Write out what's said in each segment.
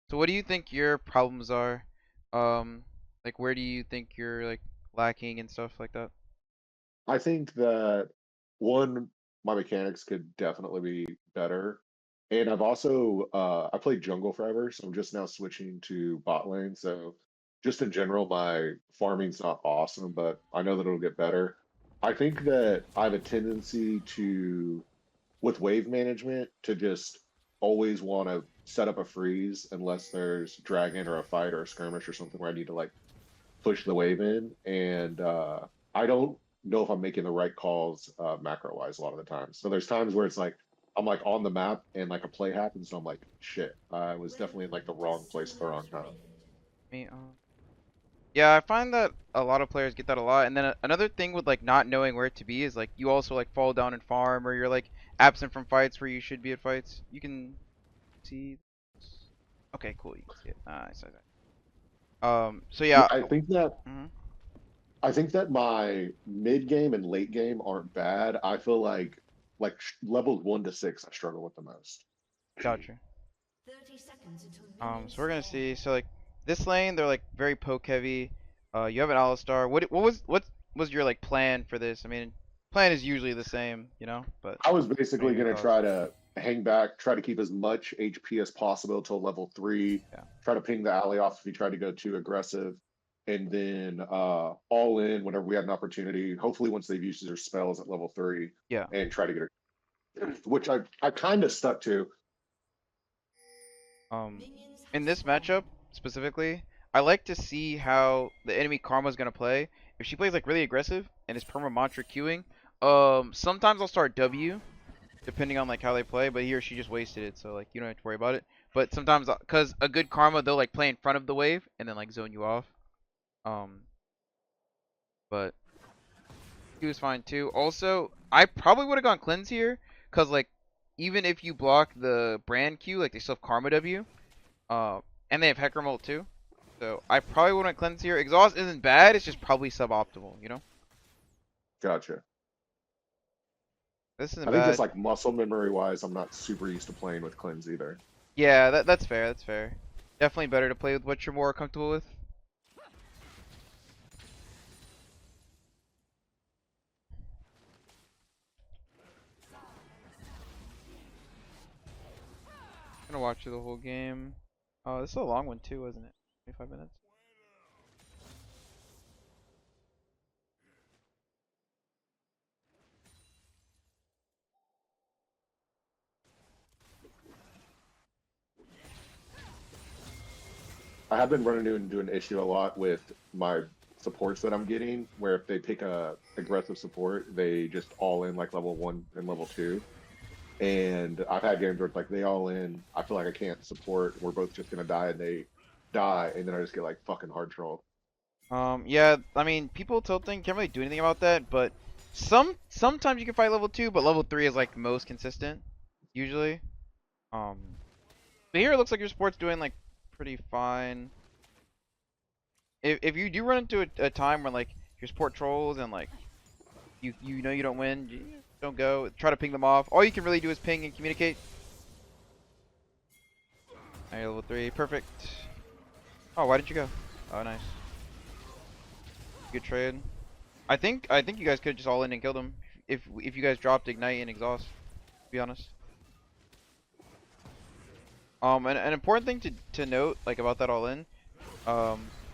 So what do you think your problems are? Like where do you think you're like lacking and stuff like that? I think that one, my mechanics could definitely be better. And I've also I played jungle forever, so I'm just now switching to bot lane. So just in general, my farming's not awesome, but I know that it'll get better. I think that I have a tendency to, with wave management, to just always want to set up a freeze unless there's dragon or a fight or a skirmish or something where I need to like push the wave in. And I don't know if I'm making the right calls macro wise a lot of the time. So there's times where it's like I'm like on the map and like a play happens, and I'm like, shit, I was definitely in like the wrong place at the wrong time. Me, yeah, I find that a lot of players get that a lot. And then another thing with like not knowing where to be is like you also like fall down and farm or you're like absent from fights where you should be at fights. You can see. Okay, cool. You can see it. I saw that. So Yeah, yeah. Mhm. I think that my mid game and late game aren't bad. I feel like levels 1 to 6 I struggle with the most. Gotcha. 30 seconds until minions So we're gonna spawn. see. So like this lane, they're like very poke heavy. You have an Alistar. What was your like plan for this? I mean, plan is usually the same, you know, but I was what are basically your going to thoughts? try to hang back, try to keep as much HP as possible till level 3, Yeah. try to ping the alley off if he tried to go too aggressive, and then all in whenever we had an opportunity. Hopefully, once they've used their spells at level 3, Yeah. and try to get it, which I kind of stuck to. Um, Minions have in this spawned. matchup specifically, I like to see how the enemy Karma's gonna play. If she plays like really aggressive and is perma mantra queuing, sometimes I'll start W depending on like how they play, but he or she just wasted it, so like you don't have to worry about it. But sometimes, cause a good Karma, they'll like play in front of the wave and then like zone you off. Um, but he was fine too. Also, I probably would have gone cleanse here, cause like even if you block the brand Q, like they still have Karma W. Uh, and they have Hecker Molt too. So I probably wouldn't cleanse here. Exhaust isn't bad. It's just probably suboptimal. You know, Gotcha. this isn't I think just bad. like muscle memory wise, I'm not super used to playing with cleanse either. Yeah, that's fair. That's fair. Definitely better to play with what you're more comfortable with. Gonna watch through the whole game. Oh, this is a long one too, wasn't it? 25 minutes. I have been running into an issue a lot with my supports that I'm getting, where if they pick a aggressive support, they just all in like level 1 and level 2. And I've had games where it's like they all in, I feel like I can't support, we're both just gonna die, and they die, and then I just get like fucking hard trolled. Yeah. I mean, people tilting can't really do anything about that, but sometimes you can fight level 2, but level 3 is like most consistent usually. Um, but here it looks like your support's doing like pretty fine. If you do run into a time where like your support trolls and like you know you don't win, don't go. Try to ping them off. All you can really do is ping and communicate. Alright, level 3, perfect. Oh, why did you go? Oh, nice. Good trade. I think you guys could just all in and kill them if you guys dropped ignite and exhaust. To be honest. An important thing to note like about that all in,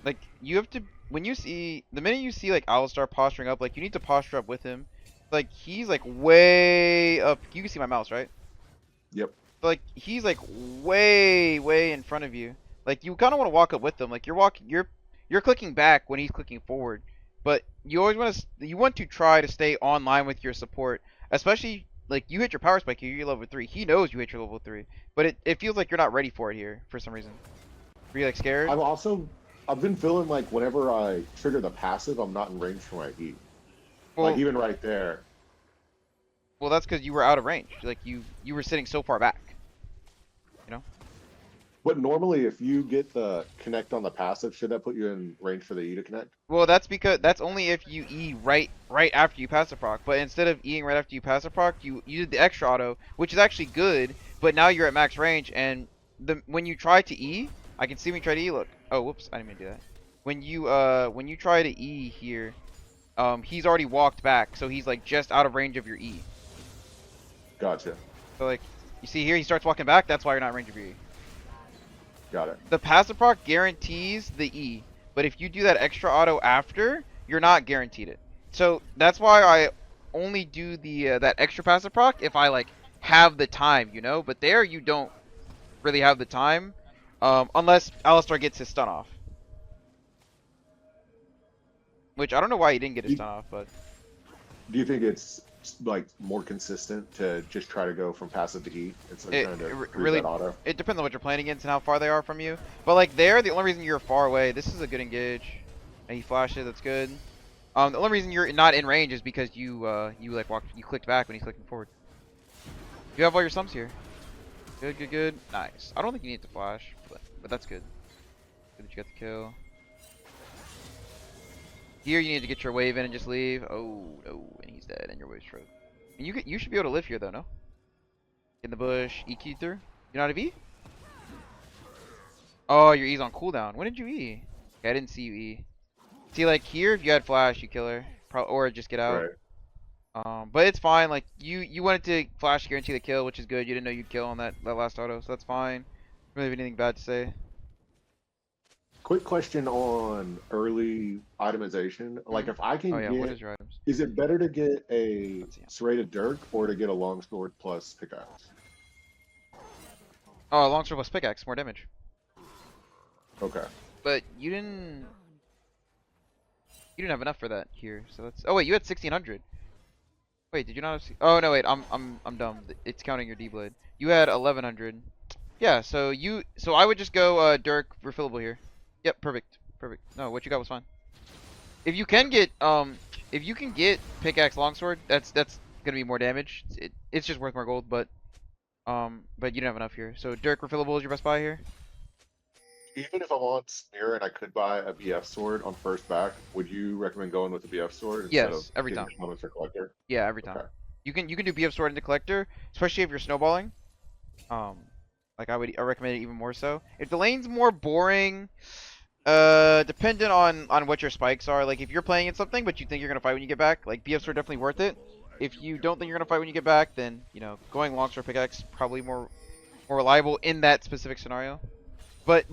like you have to when you see the minute you see like Alistar posturing up, like you need to posture up with him. Like he's like way up. You can see my mouse, right? Yep, Like he's like way in front of you. Like you kind of want to walk up with him. Like you're clicking back when he's clicking forward. But you always want to try to stay online with your support, especially like you hit your power spike here. You're level 3. He knows you hit your level 3, but it feels like you're not ready for it here for some reason. Are you like scared? I'm also I've been feeling like whenever I trigger the passive, I'm not in range for my E. Like Well, even right there. that's because you were out of range. Like you were sitting so far back. You know. But normally, if you get the connect on the passive, should that put you in range for the E to connect? Well, that's only if you E right after you pass a proc. But instead of Eing right after you pass a proc, you did the extra auto, which is actually good. But now you're at max range, and when you try to E, I can see when you try to E. Look. Oh, whoops. I didn't mean to do that. When you try to E here, he's already walked back, so he's like just out of range of your E. Gotcha. So like, you see here, he starts walking back. That's why you're not in range of your E. Got it. The passive proc guarantees the E, but if you do that extra auto after, you're not guaranteed it. So that's why I only do the that extra passive proc if I like have the time, you know. But there you don't really have the time, unless Alistar gets his stun off. Which I don't know why he didn't get his Do stun off, but do you think it's like more consistent to just try to go from passive to E instead of it, trying to it prove really that auto? it depends on what you're playing against and how far they are from you. But like there, the only reason you're far away, this is a good engage, and he flashes. That's good. The only reason you're not in range is because you like you clicked back when he's clicking forward. You have all your sums here. Good, good, good. Nice. I don't think you need to flash, but that's good. Good that you got the kill. Here you need to get your wave in and just leave. Oh no, and he's dead, and your wave's froze. And you should be able to live here though, no? In the bush, EQ through. You're not a V? Oh, your E's on cooldown. When did you E? Okay, I didn't see you E. See, like here, if you had flash, you kill her, or just get out. Right. But it's fine. Like you wanted to flash guarantee the kill, which is good. You didn't know you'd kill on that last auto, so that's fine. Don't really have anything bad to say. Quick question on early itemization. Like, if I Oh can yeah, what get, is your items? is it better to get a Let's see. serrated dirk or to get a longsword plus pickaxe? Oh, longsword plus pickaxe, more damage. Okay. But you didn't have enough for that here, so that's. Oh wait, you had 1600. Wait, did you not have? Oh no, wait, I'm dumb. It's counting your D blade. You had 1100. Yeah, so I would just go Dirk refillable here. Yep, perfect, perfect. No, what you got was fine. If you can get if you can get pickaxe longsword, that's gonna be more damage. It's just worth more gold, but you don't have enough here. So Dirk refillable is your best buy here. Even if I'm on Samira and I could buy a BF sword on first back, would you recommend going with the BF sword instead of Yes, every getting time. a Summons or Collector? Yeah, every time. Okay. You can do BF sword into collector, especially if you're snowballing. Um, like I recommend it even more so. If the lane's more boring, dependent on what your spikes are. Like if you're playing in something but you think you're gonna fight when you get back, like BFs are definitely worth it. If you don't think you're gonna fight when you get back, then going longsword pickaxe probably more reliable in that specific scenario. But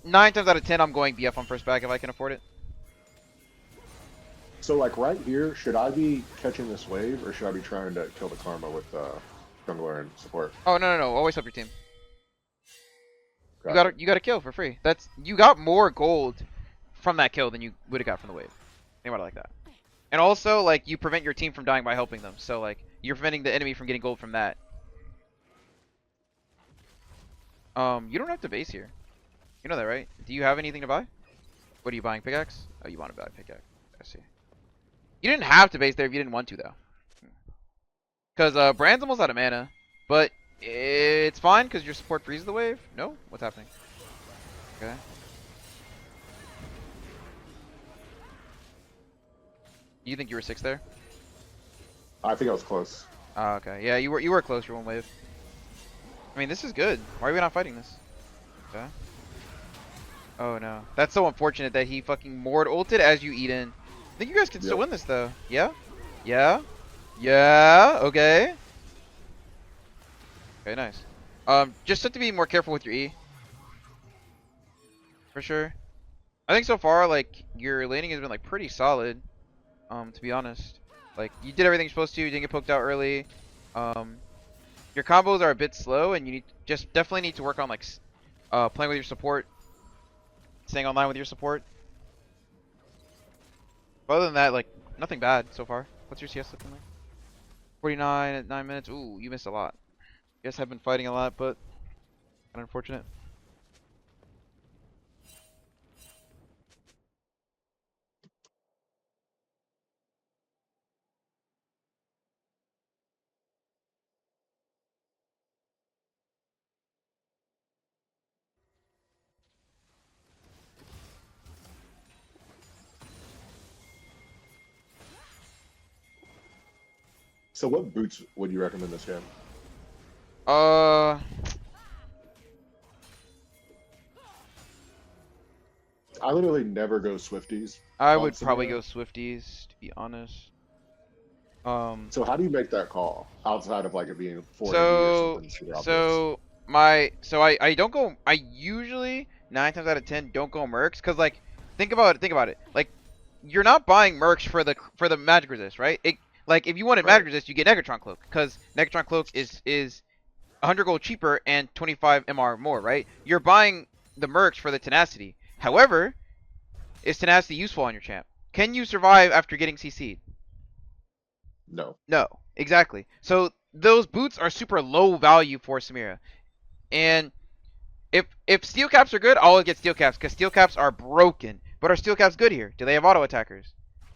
9 times out of 10 I'm going BF on first back if I can afford it. So, like, right here, should I be catching this wave or should I be trying to kill the karma with jungler and support? Oh no, always help your team. Gotcha. You got a kill for free. You got more gold from that kill than you would have got from the wave. Think about it like that. And also, like, you prevent your team from dying by helping them. So, like, you're preventing the enemy from getting gold from that. You don't have to base here. You know that, right? Do you have anything to buy? What are you buying? Pickaxe? Oh, you want to buy pickaxe. I see. You didn't have to base there if you didn't want to, though. Because Brand's almost out of mana. But it's fine because your support freezes the wave. No? What's happening? Okay. You think you were 6 there? I think I was close. Oh, okay. Yeah, you were close. Your one wave. I mean, this is good. Why are we not fighting this? Okay. Oh no, that's so unfortunate that he fucking Mord ulted as you eat in. I think you guys can still Yep. win this though. Yeah, yeah, yeah. Okay. Okay, nice. Just have to be more careful with your E. For sure. I think so far, like, your laning has been like pretty solid. To be honest, like you did everything you're supposed to. You didn't get poked out early. Your combos are a bit slow, and you definitely need to work on like playing with your support, staying online with your support. But other than that, like nothing bad so far. What's your CS looking like? 49 at 9 minutes. Ooh, you missed a lot. Guess I've been fighting a lot, but kind of unfortunate. So, what boots would you recommend this game? Uh, I literally never go Swifties I on would probably go Samira. Swifties, to be honest. Um, So how do you make that call outside of like it being 480 or so something super obvious? so I don't go. I usually 9 times out of 10 don't go mercs because like think about it. Like you're not buying mercs for the magic resist, right? Like if you wanted Right. magic resist, you get Negatron cloak because Negatron cloak is 100 gold cheaper and 25 MR more, right? You're buying the mercs for the tenacity. However, is tenacity useful on your champ? Can you survive after getting CC'd? No. No, exactly. So those boots are super low value for Samira. And if steel caps are good, I'll always get steel caps because steel caps are broken. But are steel caps good here? Do they have auto attackers?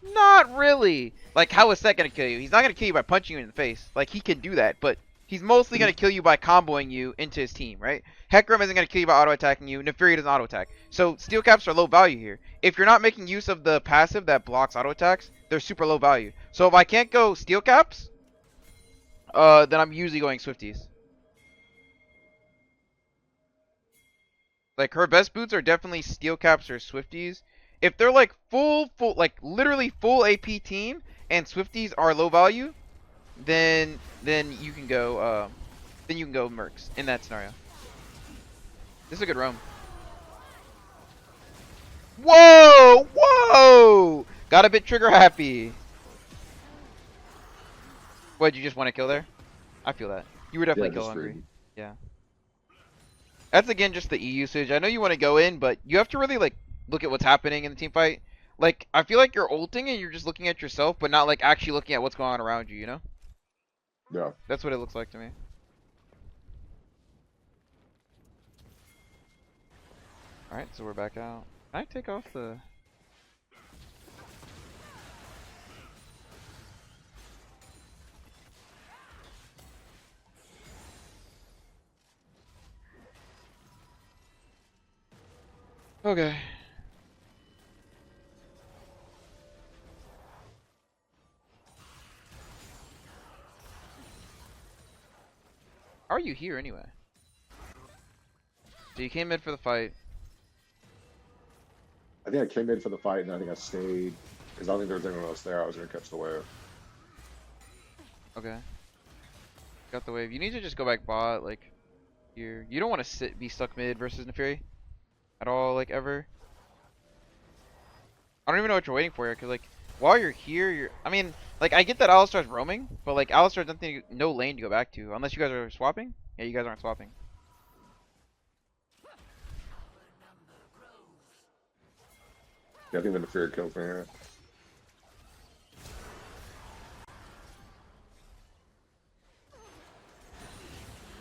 Not really. Like how is Set gonna kill you? He's not gonna kill you by punching you in the face. Like he can do that, but he's mostly gonna kill you by comboing you into his team, right? Hecarim isn't gonna kill you by auto attacking you. Neferi doesn't auto attack. So steel caps are low value here. If you're not making use of the passive that blocks auto attacks, they're super low value. So if I can't go steel caps, then I'm usually going Swifties. Like her best boots are definitely steel caps or Swifties. If they're like full, like literally full AP team, and Swifties are low value, then you can go Mercs in that scenario. This is a good roam. Whoa, whoa! Got a bit trigger happy. What, you just want to kill there? I feel that. You were Yeah, definitely kill just hungry. greedy. Yeah. That's again just the E usage. I know you want to go in, but you have to really like look at what's happening in the team fight. Like I feel like you're ulting and you're just looking at yourself, but not like actually looking at what's going on around you. You know? Yeah. That's what it looks like to me. All right, so we're back out. Can I take off the? Okay. How are you here anyway? So you came in for the fight. I think I came in for the fight and I think I stayed because I don't think there was anyone else there. I was gonna catch the wave. Okay. Got the wave. You need to just go back bot, like here. You don't want to be stuck mid versus Neferi at all, like ever. I don't even know what you're waiting for here, cause like while you're here, I mean, like I get that Alistar's roaming, but like Alistar's nothing, no lane to go back to, unless you guys are swapping. Yeah, you guys aren't swapping. Yeah, I think the fear kills me here.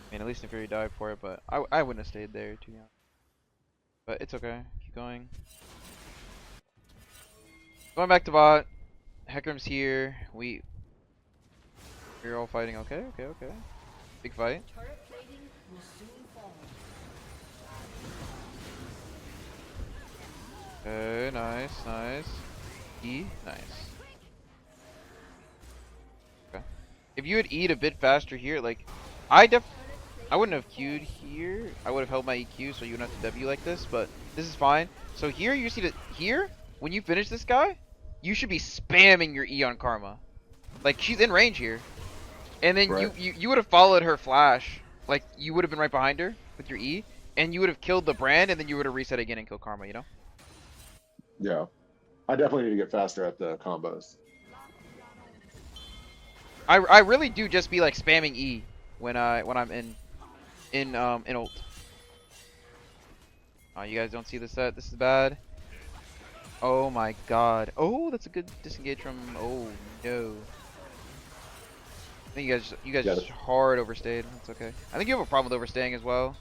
I mean, at least Neferi died for it, but I wouldn't have stayed there, to be honest. But it's okay. Keep going. Going back to bot. Hecarim's here. We're all fighting. Okay, okay, okay. Big fight. Turret plating will soon fall. Okay, nice, nice. E, nice. Okay. If you had E'd a bit faster here, like, I wouldn't have queued here. I would have held my EQ so you wouldn't have to W like this, but this is fine. So here, you see that here, when you finish this guy, you should be spamming your E on Karma. Like, she's in range here. And then Right. you would have followed her flash. Like, you would have been right behind her with your E, and you would have killed the brand, and then you would have reset again and killed Karma, you know? Yeah. I definitely need to get faster at the combos. I really do just be like spamming E when I'm in ult. Oh, you guys don't see the set. This is bad. Oh my god. Oh, that's a good disengage from. Oh no. I think you guys Yeah. just hard overstayed. That's okay. I think you have a problem with overstaying as well,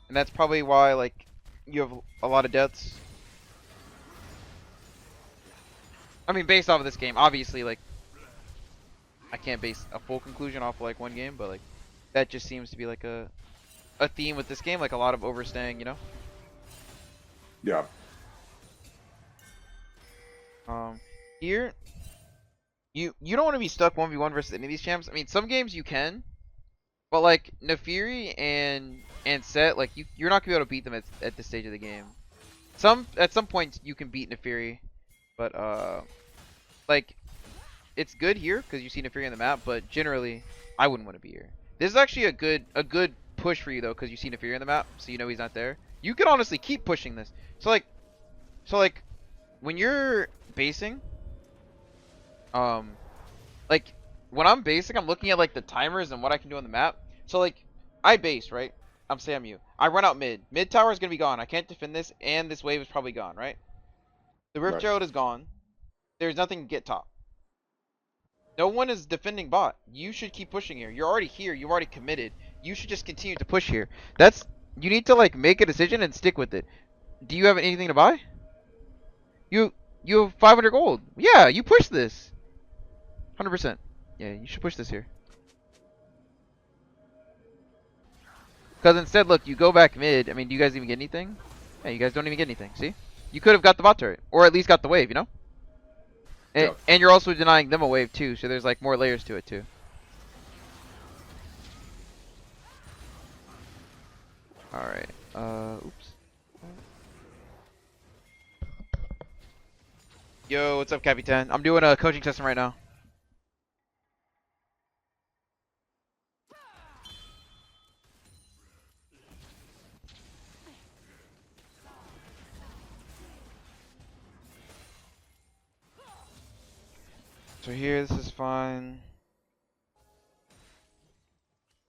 and that's probably why like you have a lot of deaths. I mean, based off of this game, obviously, like I can't base a full conclusion off of, like one game, but like that just seems to be like a theme with this game, like a lot of overstaying, you know. Yeah. Here, you don't want to be stuck 1v1 versus any of these champs. I mean, some games you can, but like Neferi and Set, like you're not gonna be able to beat them at this stage of the game. At some points you can beat Neferi, but like it's good here because you see Neferi on the map. But generally, I wouldn't want to be here. This is actually a good push for you though because you see Neferi on the map, so you know he's not there. You could honestly keep pushing this. So like when you're basing, um, like when I'm basing, I'm looking at like the timers and what I can do on the map. So like I base, right? I'm Samu. I run out mid. Mid tower is gonna be gone. I can't defend this, and this wave is probably gone, right? The Rift Right. Herald is gone. There's nothing to get top. No one is defending bot. You should keep pushing here. You're already here. You've already committed. You should just continue to push here. That's you need to like make a decision and stick with it. Do you have anything to buy? You you have 500 gold. Yeah, you push this. 100%. Yeah, you should push this here. Because instead, look, you go back mid. I mean, do you guys even get anything? Yeah, you guys don't even get anything. See? You could have got the bot turret. Or at least got the wave, you know? Yeah. And you're also denying them a wave, too. So there's, like, more layers to it, too. Alright. Oops. Yo, what's up, Capitan? I'm doing a coaching session right now. So here, this is fine.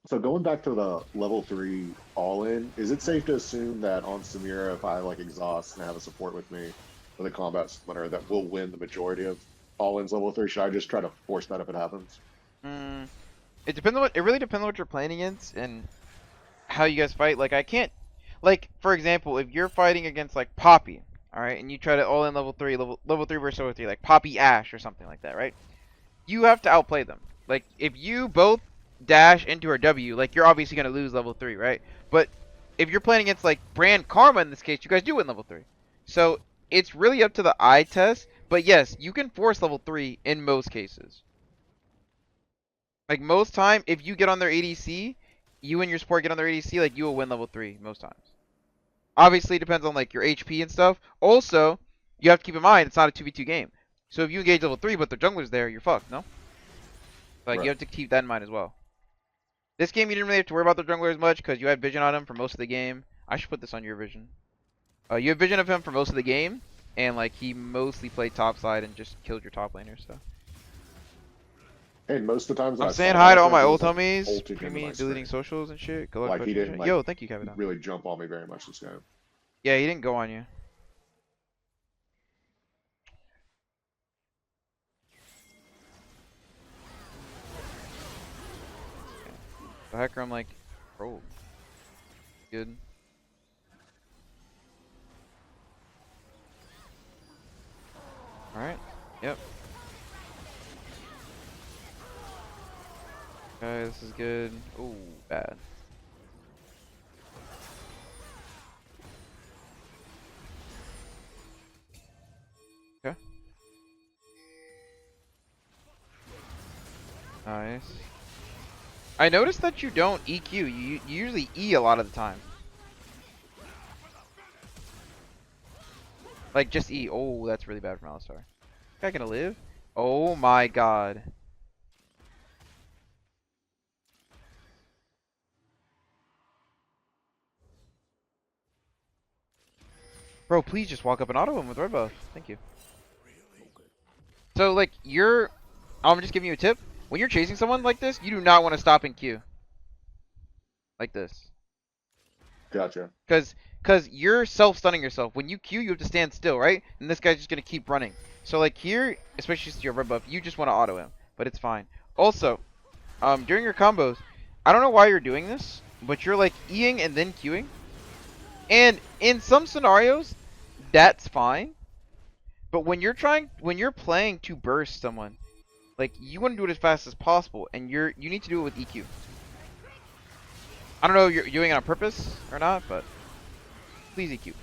So going back to the level 3 all-in, is it safe to assume that on Samira, if I like exhaust and have a support with me with a combat splinter, that we'll win the majority of all-ins level 3? Should I just try to force that if it happens? It depends on it really depends on what you're playing against and how you guys fight. Like I can't, like for example, if you're fighting against like Poppy, all right, and you try to all in level 3, level 3 versus level 3, like Poppy Ash or something like that, right? You have to outplay them. Like if you both dash into her W, like you're obviously gonna lose level 3, right? But if you're playing against like Brand Karma in this case, you guys do win level 3. So it's really up to the eye test. But yes, you can force level 3 in most cases. Like most time, if you get on their ADC, you and your support get on their ADC, like you will win level 3 most times. Obviously, it depends on like your HP and stuff. Also, you have to keep in mind it's not a 2v2 game. So if you engage level 3 but the jungler's there, you're fucked, no? Like you Right. have to keep that in mind as well. This game you didn't really have to worry about the jungler as much because you had vision on him for most of the game. I should put this on your vision. You have vision of him for most of the game, and like he mostly played top side and just killed your top laner. So And most of the times I'm I saying saw hi to that, all my he old was like homies. ulting Pre into me my deleting screen. socials and shit. Good luck Like he coaching. didn't like Yo, thank you, Kevin. really jump on me very much this game. Yeah, he didn't go on you. The hacker, I'm like, bro, good. All right. Yep. Okay, this is good. Ooh, bad. Okay. Nice. I noticed that you don't EQ. You usually E a lot of the time. Like just E. Oh, that's really bad from Alistar. Guy gonna live? Oh my god. Bro, please just walk up and auto him with red buff. Thank you. So like I'm just giving you a tip. When you're chasing someone like this, you do not want to stop in Q. Like this. Gotcha. Cause you're self-stunning yourself. When you Q, you have to stand still, right? And this guy's just gonna keep running. So like here, especially since you're red buff, you just want to auto him, but it's fine. Also, during your combos, I don't know why you're doing this, but you're like Eing and then Qing. And in some scenarios, that's fine. But when you're playing to burst someone, like you want to do it as fast as possible, and you need to do it with EQ. I don't know if you're doing it on purpose or not, but please EQ.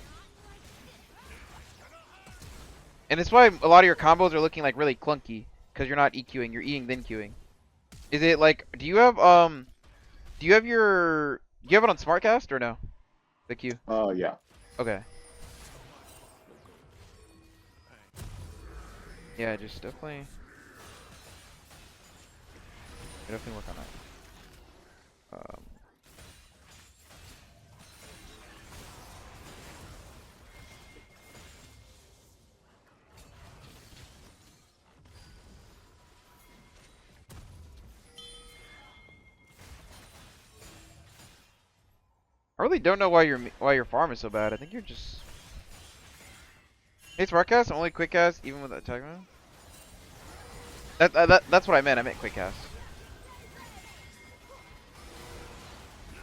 And that's why a lot of your combos are looking like really clunky, because you're not EQing, you're Eing then Qing. Is it like, do you have do you have it on Smartcast or no? The Q. Yeah. Okay. Yeah, just definitely work on that. I really don't know why your farm is so bad. I think you're just. Hey, smart cast, only quick cast, even with attack mode. That's what I meant. I meant quick cast.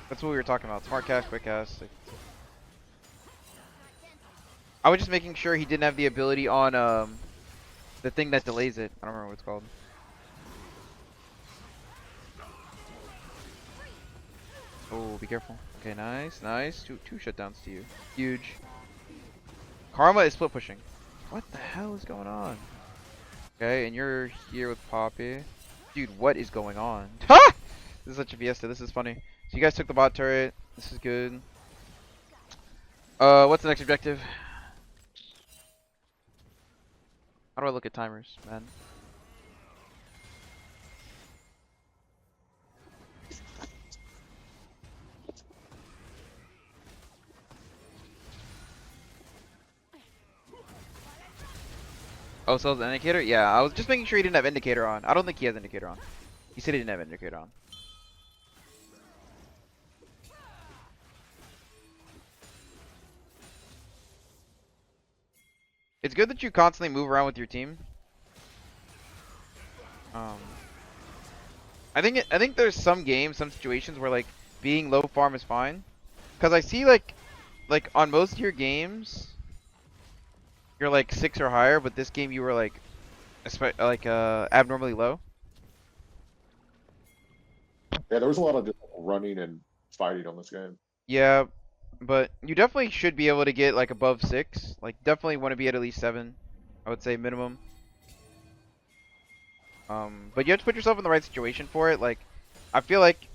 That's what we were talking about. Smart cast, quick cast. Like, I was just making sure he didn't have the ability on the thing that delays it. I don't remember what it's called. Oh, be careful. Okay, nice, nice. Two shutdowns to you. Huge. Karma is split pushing. What the hell is going on? Okay, and you're here with Poppy. Dude, what is going on? Ha! This is such a fiesta. This is funny. So you guys took the bot turret. This is good. What's the next objective? How do I look at timers, man? Oh, so it's an indicator? Yeah, I was just making sure he didn't have indicator on. I don't think he has indicator on. He said he didn't have indicator on. It's good that you constantly move around with your team. Um, I think there's some games, some situations where like being low farm is fine, because I see like on most of your games, you're like 6 or higher, but this game you were like abnormally low. Yeah, there was a lot of just running and fighting on this game. Yeah, but you definitely should be able to get like above 6. Like definitely want to be at least 7. I would say minimum. But you have to put yourself in the right situation for it. Like, I feel like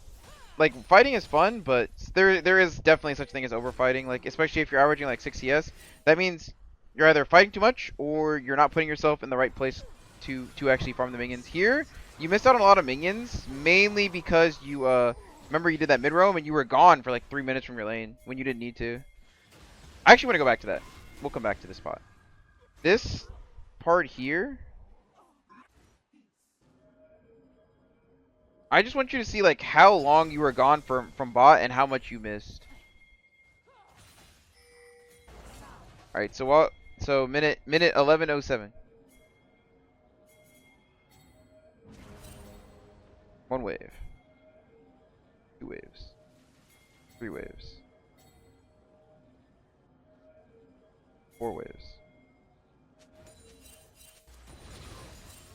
fighting is fun, but there is definitely such thing as overfighting. Like, especially if you're averaging like 6 CS, that means you're either fighting too much or you're not putting yourself in the right place to actually farm the minions. Here, you missed out on a lot of minions, mainly because you remember you did that mid roam and you were gone for like 3 minutes from your lane when you didn't need to. I actually want to go back to that. We'll come back to this spot. This part here. I just want you to see like how long you were gone from bot and how much you missed. All right, so what? So minute 11:07. One wave, 2 waves, 3 waves, 4 waves,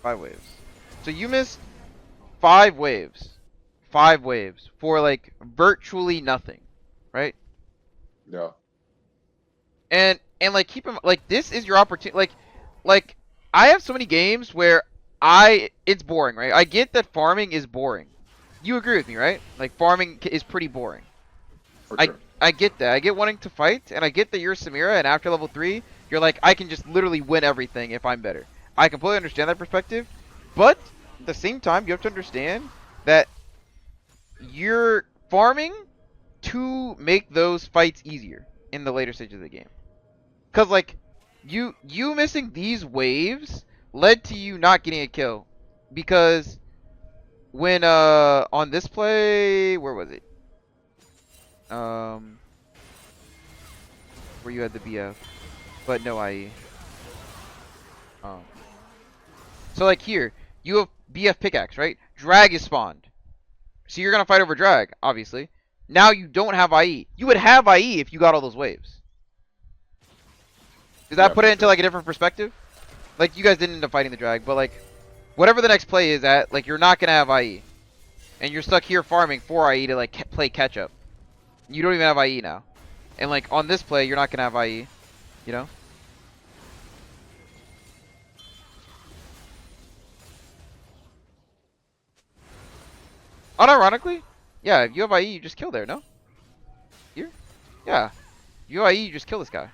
5 waves. So you missed 5 waves. 5 waves for like virtually nothing, right? Yeah. And like keep in like this is your opportunity. Like I have so many games where it's boring, right? I get that farming is boring. You agree with me, right? Like farming is pretty boring. For I sure. I get that. I get wanting to fight, and I get that you're Samira, and after level 3, you're like, I can just literally win everything if I'm better. I completely understand that perspective, but at the same time, you have to understand that you're farming to make those fights easier in the later stages of the game. Cause like you missing these waves led to you not getting a kill. Because when on this play, where was it? Um where you had the BF, but no IE. Um so like here, you have BF pickaxe, right? Drag is spawned. So you're gonna fight over drag, obviously. Now you don't have IE. You would have IE if you got all those waves. Does that Yeah, put it for into sure. like a different perspective? Like you guys didn't end up fighting the drag, but like whatever the next play is at, like you're not gonna have IE, and you're stuck here farming for IE to like play catch up. You don't even have IE now, and like on this play you're not gonna have IE, you know. Unironically, yeah, if you have IE, you just kill there, no? Here, yeah, you have IE, you just kill this guy,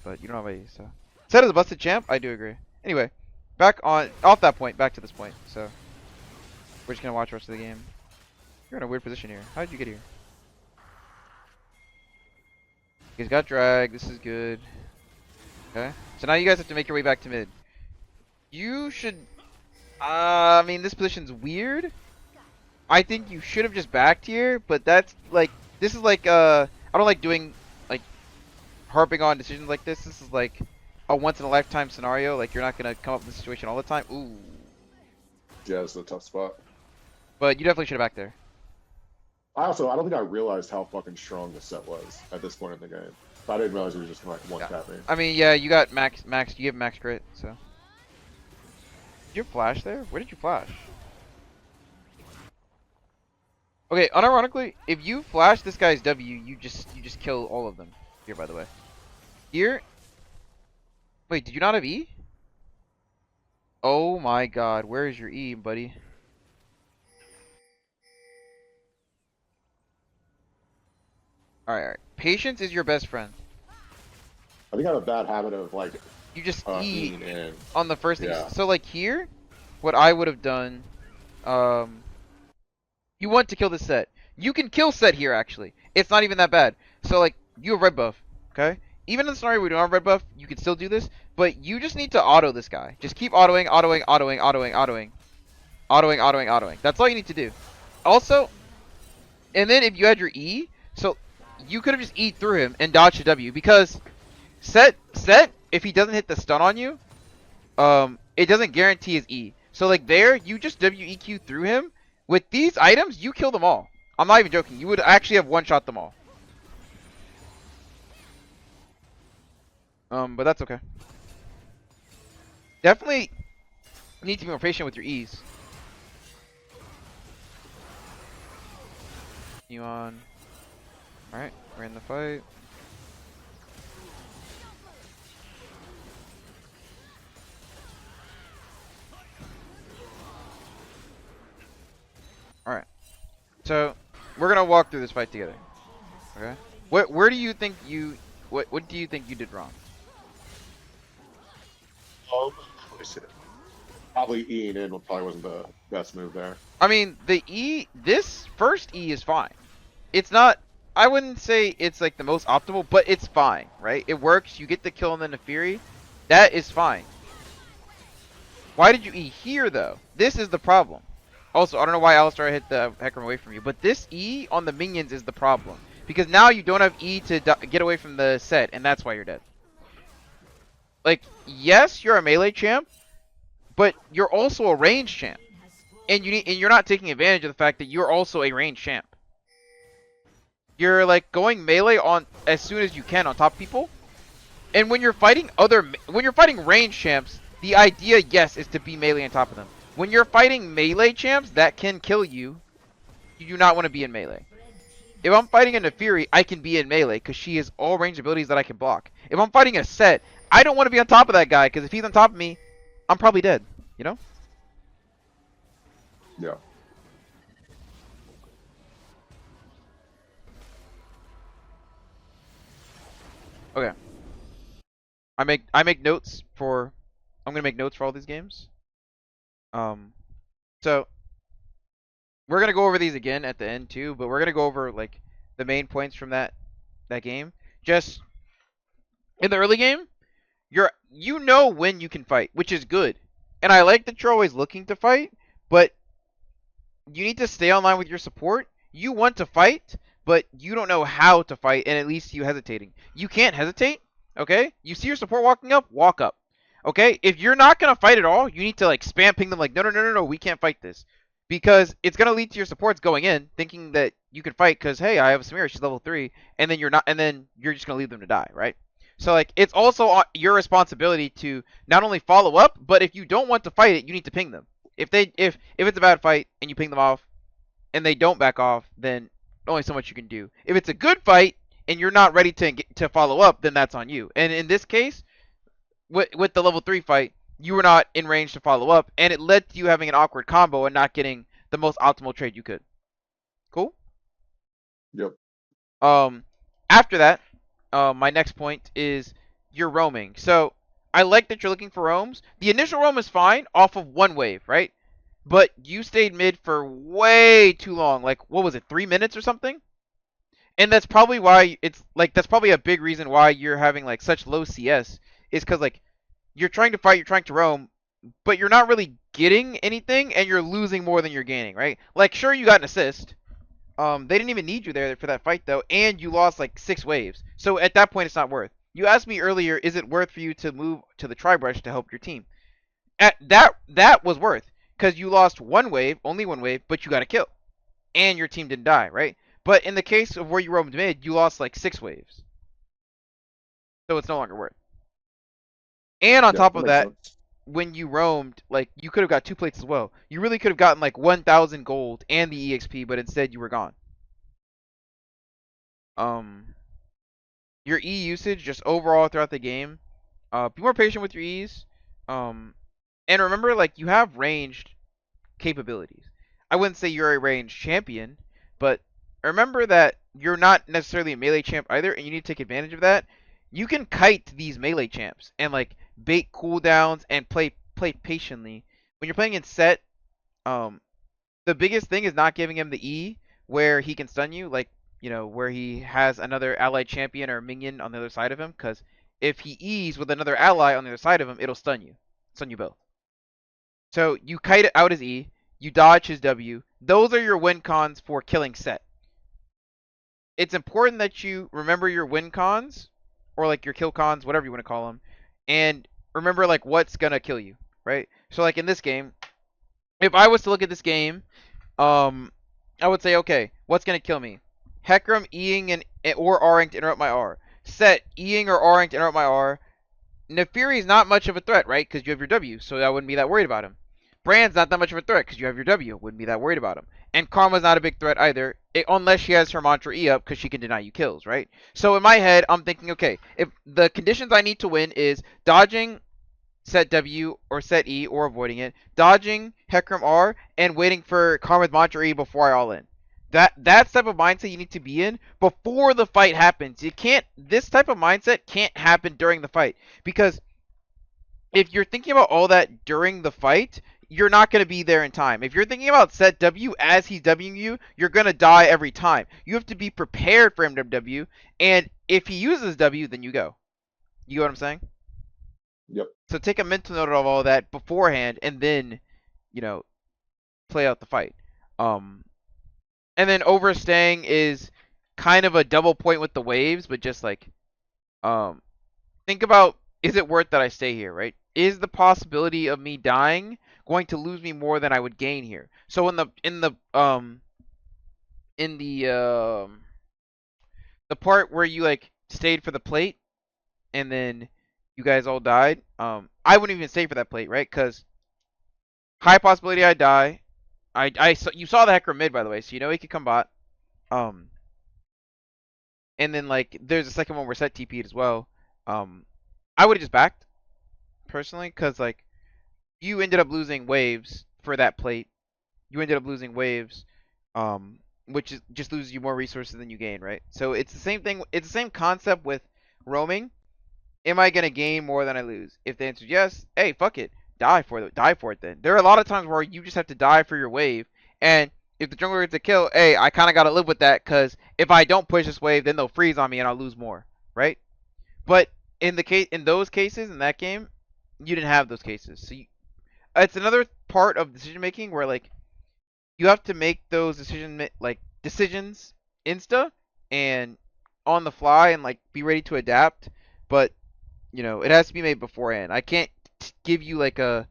but you don't have IE, so. Said as a busted champ, I do agree. Anyway, Back on off that point, back to this point. So we're just gonna watch the rest of the game. You're in a weird position here. How did you get here? You guys got drag. This is good. Okay. So now you guys have to make your way back to mid. You should. I mean, this position's weird. I think you should have just backed here, but that's like, this is like, I don't like doing, like, harping on decisions like this. This is like a once in a lifetime scenario. Like, you're not gonna come up with this situation all the time. Ooh. Yeah, it's a tough spot. But you definitely should have backed there. I don't think I realized how fucking strong the set was at this point in the game. I didn't realize it was just gonna like one tap me. I mean, yeah, you got you have max crit, so. Did you flash there? Where did you flash? Okay, unironically, if you flash this guy's W, you just kill all of them. Here, by the way. Here. Wait, did you not have E? Oh my god, where is your E, buddy? Alright. Patience is your best friend. I think I have a bad habit of like You just E eating in. on the first thing. Yeah. So like here, what I would have done, you want to kill the set. You can kill set here actually. It's not even that bad. So like you have red buff, okay? Even in the scenario where we don't have red buff, you can still do this, but you just need to auto this guy. Just keep autoing, autoing, autoing, autoing, autoing. Autoing, autoing, autoing. That's all you need to do. Also, and then if you had your E, so you could have just E through him and dodged a W because set if he doesn't hit the stun on you, it doesn't guarantee his E. So like there, you just WEQ through him. With these items, you kill them all. I'm not even joking. You would actually have one-shot them all. But that's okay. Definitely need to be more patient with your E's. You on. Alright, we're in the fight. Alright. So, we're gonna walk through this fight together. Okay? Where do you think you what do you think you did wrong? Let me see. Probably eating in probably wasn't the best move there. I mean, this first E is fine. It's not, I wouldn't say it's like the most optimal, but it's fine, right? It works, you get the kill and then the Fury. That is fine. Why did you E here, though? This is the problem. Also, I don't know why Alistar hit the Hecarim away from you, but this E on the minions is the problem. Because now you don't have E to get away from the set, and that's why you're dead. Like, yes, you're a melee champ, but you're also a range champ. And you're not taking advantage of the fact that you're also a range champ. You're like going melee on as soon as you can on top of people. And when you're fighting range champs, the idea, yes, is to be melee on top of them. When you're fighting melee champs that can kill you, you do not want to be in melee. If I'm fighting a Fury, I can be in melee because she has all range abilities that I can block. If I'm fighting a set, I don't want to be on top of that guy because if he's on top of me, I'm probably dead. You know? Yeah. Okay. I make notes for I'm gonna make notes for all these games. So we're gonna go over these again at the end too, but we're gonna go over like the main points from that game. Just in the early game, you know when you can fight, which is good. And I like that you're always looking to fight, but you need to stay online with your support. You want to fight, but you don't know how to fight, and at least you hesitating. You can't hesitate, okay? You see your support walking up, walk up. Okay? If you're not gonna fight at all, you need to like spam ping them like, no, no, no, no, no, we can't fight this. Because it's gonna lead to your supports going in, thinking that you can fight because hey, I have Samira, she's level 3, and then you're not, and then you're just gonna leave them to die, right? So like it's also your responsibility to not only follow up, but if you don't want to fight it, you need to ping them. If it's a bad fight and you ping them off and they don't back off, then only so much you can do. If it's a good fight and you're not ready to follow up, then that's on you. And in this case, with the level 3 fight, you were not in range to follow up, and it led to you having an awkward combo and not getting the most optimal trade you could. Cool? Yep. After that, my next point is you're roaming. So I like that you're looking for roams. The initial roam is fine off of one wave, right? But you stayed mid for way too long. Like, what was it, 3 minutes or something? And that's probably why it's like that's probably a big reason why you're having like such low CS is because like you're trying to fight, you're trying to roam, but you're not really getting anything, and you're losing more than you're gaining, right? Like, sure, you got an assist. They didn't even need you there for that fight though, and you lost like 6 waves. So at that point, it's not worth. You asked me earlier, is it worth for you to move to the tri-brush to help your team? At that was worth because you lost 1 wave, only 1 wave, but you got a kill, and your team didn't die, right? But in the case of where you roamed mid, you lost like 6 waves, so it's no longer worth. And on Yeah, top that of makes that, sense. when you roamed, like you could have got 2 plates as well. You really could have gotten like 1,000 gold and the EXP, but instead you were gone. Um, your E usage just overall throughout the game. Be more patient with your E's. Um, and remember, like you have ranged capabilities. I wouldn't say you're a ranged champion, but remember that you're not necessarily a melee champ either, and you need to take advantage of that. You can kite these melee champs and like bait cooldowns and play patiently. When you're playing in set, um, the biggest thing is not giving him the E where he can stun you, like where he has another allied champion or minion on the other side of him, because if he E's with another ally on the other side of him, it'll stun you both. So you kite it out his E, you dodge his W. Those are your win cons for killing set. It's important that you remember your win cons, or like your kill cons, whatever you want to call them, and remember like what's gonna kill you, right? So like in this game, if I was to look at this game, um, I would say, okay, what's gonna kill me? Hecarim Eing and or R'ing to interrupt my R. Set Eing or R'ing to interrupt my R. Nefiri is not much of a threat, right? Because you have your W, so I wouldn't be that worried about him. Brand's not that much of a threat because you have your W. Wouldn't be that worried about him. And Karma's not a big threat either, unless she has her mantra E up because she can deny you kills, right? So in my head, I'm thinking, okay, if the conditions I need to win is dodging set W or set E or avoiding it, dodging Hecarim R, and waiting for Karma's mantra E before I all in. That's type of mindset you need to be in before the fight happens. You can't. This type of mindset can't happen during the fight because if you're thinking about all that during the fight, you're not going to be there in time. If you're thinking about set W as he's Wing you, you're going to die every time. You have to be prepared for him to W, and if he uses W, then you go. You know what I'm saying? Yep. So take a mental note of all that beforehand, and then, you know, play out the fight. Um, and then overstaying is kind of a double point with the waves, but just like, um, think about, is it worth that I stay here, right? Is the possibility of me dying going to lose me more than I would gain here? So in the part where you like stayed for the plate and then you guys all died, I wouldn't even stay for that plate, right? Because high possibility I die. You saw the Hecarim mid, by the way, so you know he could come bot. Um, and then like there's a second one where set TP'd as well. Um, I would have just backed personally, because like you ended up losing waves for that plate. You ended up losing waves, which is just loses you more resources than you gain, right? So it's the same thing. It's the same concept with roaming. Am I gonna gain more than I lose? If the answer is yes, hey, fuck it, die for it. Then there are a lot of times where you just have to die for your wave, and if the jungler gets a kill, hey, I kind of gotta live with that, because if I don't push this wave, then they'll freeze on me and I'll lose more, right? But in those cases in that game, you didn't have those cases, so it's another part of decision making where like you have to make those decisions insta and on the fly and like be ready to adapt, but it has to be made beforehand. I can't give you like a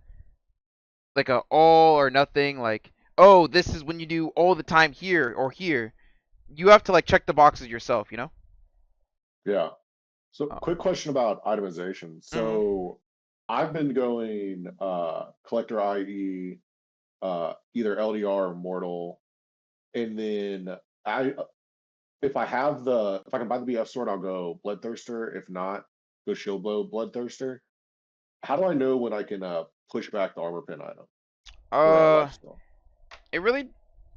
all or nothing, like, oh, this is when you do all the time here or here. You have to like check the boxes yourself, you know? Yeah. So Oh. quick question about itemization. Mhm. So I've been going collector IE, either LDR or mortal, and then I if I can buy the BF sword, I'll go bloodthirster. If not, go shield blow bloodthirster. How do I know when I can push back the armor pin item for that Uh, lifesteal? it really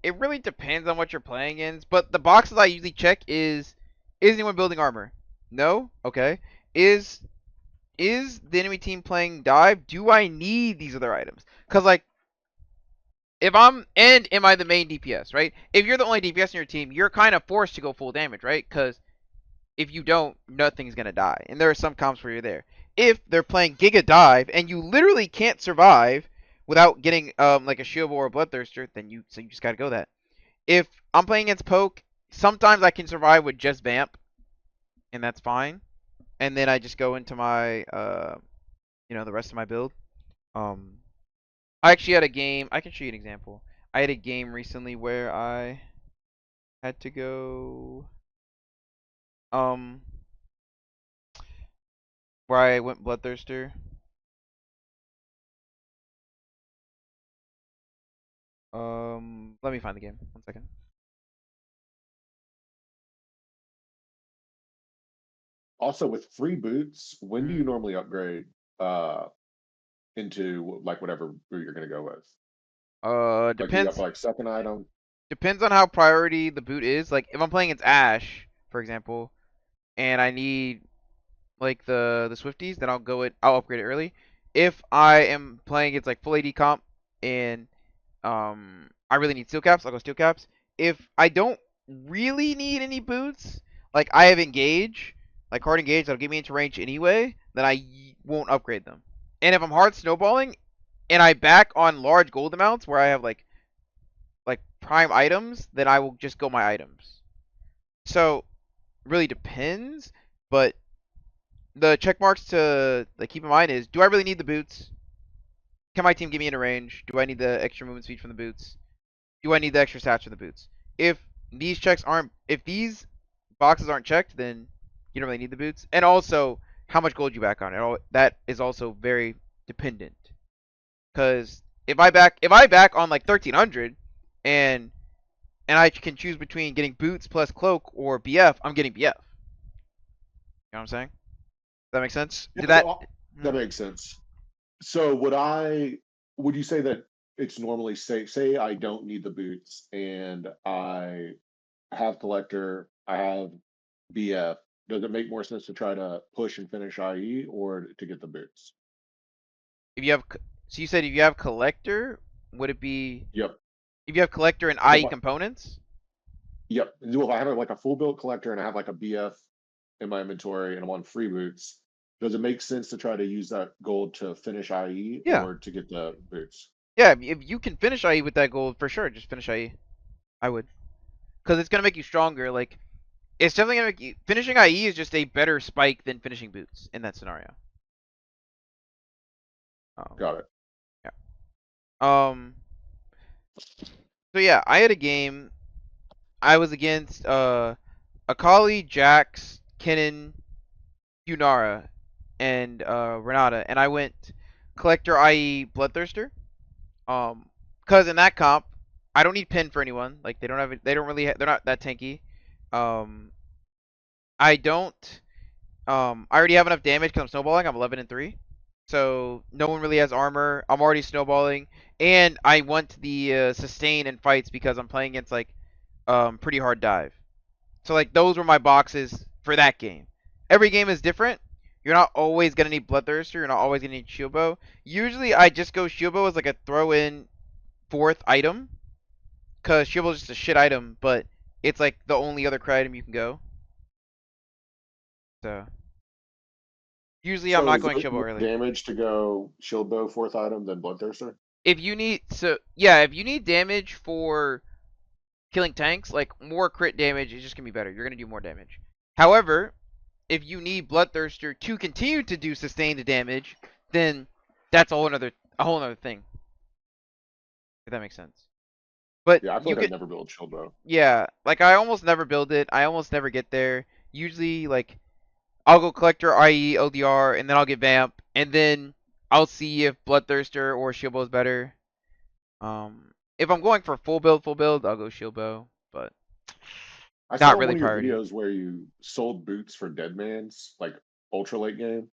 it really depends on what you're playing in, but the boxes I usually check is anyone building armor? No? Okay. Is is the enemy team playing dive? Do I need these other items? Because, like, if I'm, and am I the main DPS, right? If you're the only DPS in your team, you're kind of forced to go full damage, right? Because if you don't, nothing's going to die. And there are some comps where you're there. If they're playing Giga Dive and you literally can't survive without getting like a Shield or a Bloodthirster, then you just got to go that. If I'm playing against Poke, sometimes I can survive with just Vamp, and that's fine. And then I just go into my the rest of my build. Um, I actually had a game. I can show you an example. I had a game recently where I had to go um where I went Bloodthirster. Let me find the game. 1 second. Also, with free boots, when do Hmm. you normally upgrade uh into like whatever boot you're gonna go with? Like, do you have Depends like second item? depends on how priority the boot is. Like if I'm playing against Ash, for example, and I need like the Swifties, then I'll upgrade it early. If I am playing against like full AD comp and I really need steel caps, I'll go steel caps. If I don't really need any boots, like I have engage, like hard engage that'll get me into range anyway, then won't upgrade them. And if I'm hard snowballing and I back on large gold amounts where I have like prime items, then I will just go my items. So really depends, but the check marks to like keep in mind is: do I really need the boots? Can my team get me into range? Do I need the extra movement speed from the boots? Do I need the extra stats from the boots? If these boxes aren't checked, then you don't really need the boots. And also, how much gold you back on it. That is also very dependent. Because if I back on like 1300, and I can choose between getting boots plus cloak or BF, I'm getting BF. You know what I'm saying? Does that make sense? Yeah, Did that? that Hmm. makes sense. So would you say that it's normally say I don't need the boots and I have collector, I have BF. Does it make more sense to try to push and finish IE or to get the boots? If you have, so you said if you have collector, would it be Yep. if you have collector and So IE components? yep. So if I have like a full build collector and I have like a BF in my inventory and I'm on free boots, does it make sense to try to use that gold to finish IE Yeah, or to get the boots? yeah. If you can finish IE with that gold, for sure, just finish IE. I would, because it's gonna make you stronger. Like it's definitely gonna make you finishing IE is just a better spike than finishing boots in that scenario. Um, Got it. yeah. Um. So yeah, I had a game. I was against Akali, Jax, Kennen, Yunara, and Renata, and I went collector, i.e. Bloodthirster. Cause in that comp, I don't need pin for anyone. Like they don't really, they're not that tanky. Um, I don't, I already have enough damage because I'm snowballing. I'm 11-3, so no one really has armor. I'm already snowballing, and I want the sustain in fights because I'm playing against like pretty hard dive. So like those were my boxes for that game. Every game is different. You're not always gonna need Bloodthirster. You're not always gonna need Shield Bow. Usually I just go Shield Bow as like a throw in fourth item, cause Shield Bow is just a shit item, but it's like the only other crit item you can go. So usually I'm So not is going it Shield Bow more early. damage to go shield bow fourth item than bloodthirster? If you need damage for killing tanks, like more crit damage is just gonna be better. You're gonna do more damage. However, if you need Bloodthirster to continue to do sustained damage, then that's a whole another thing. If that makes sense. But Yeah, I feel you like I'd could, never build shield bow. yeah, like I almost never build it. I almost never get there. Usually, like I'll go Collector, i.e. ODR, and then I'll get Vamp, and then I'll see if Bloodthirster or Shield Bow is better. If I'm going for full build, I'll go Shield Bow, but I not saw in really one of your priority. videos where you sold boots for dead man's like ultra late game.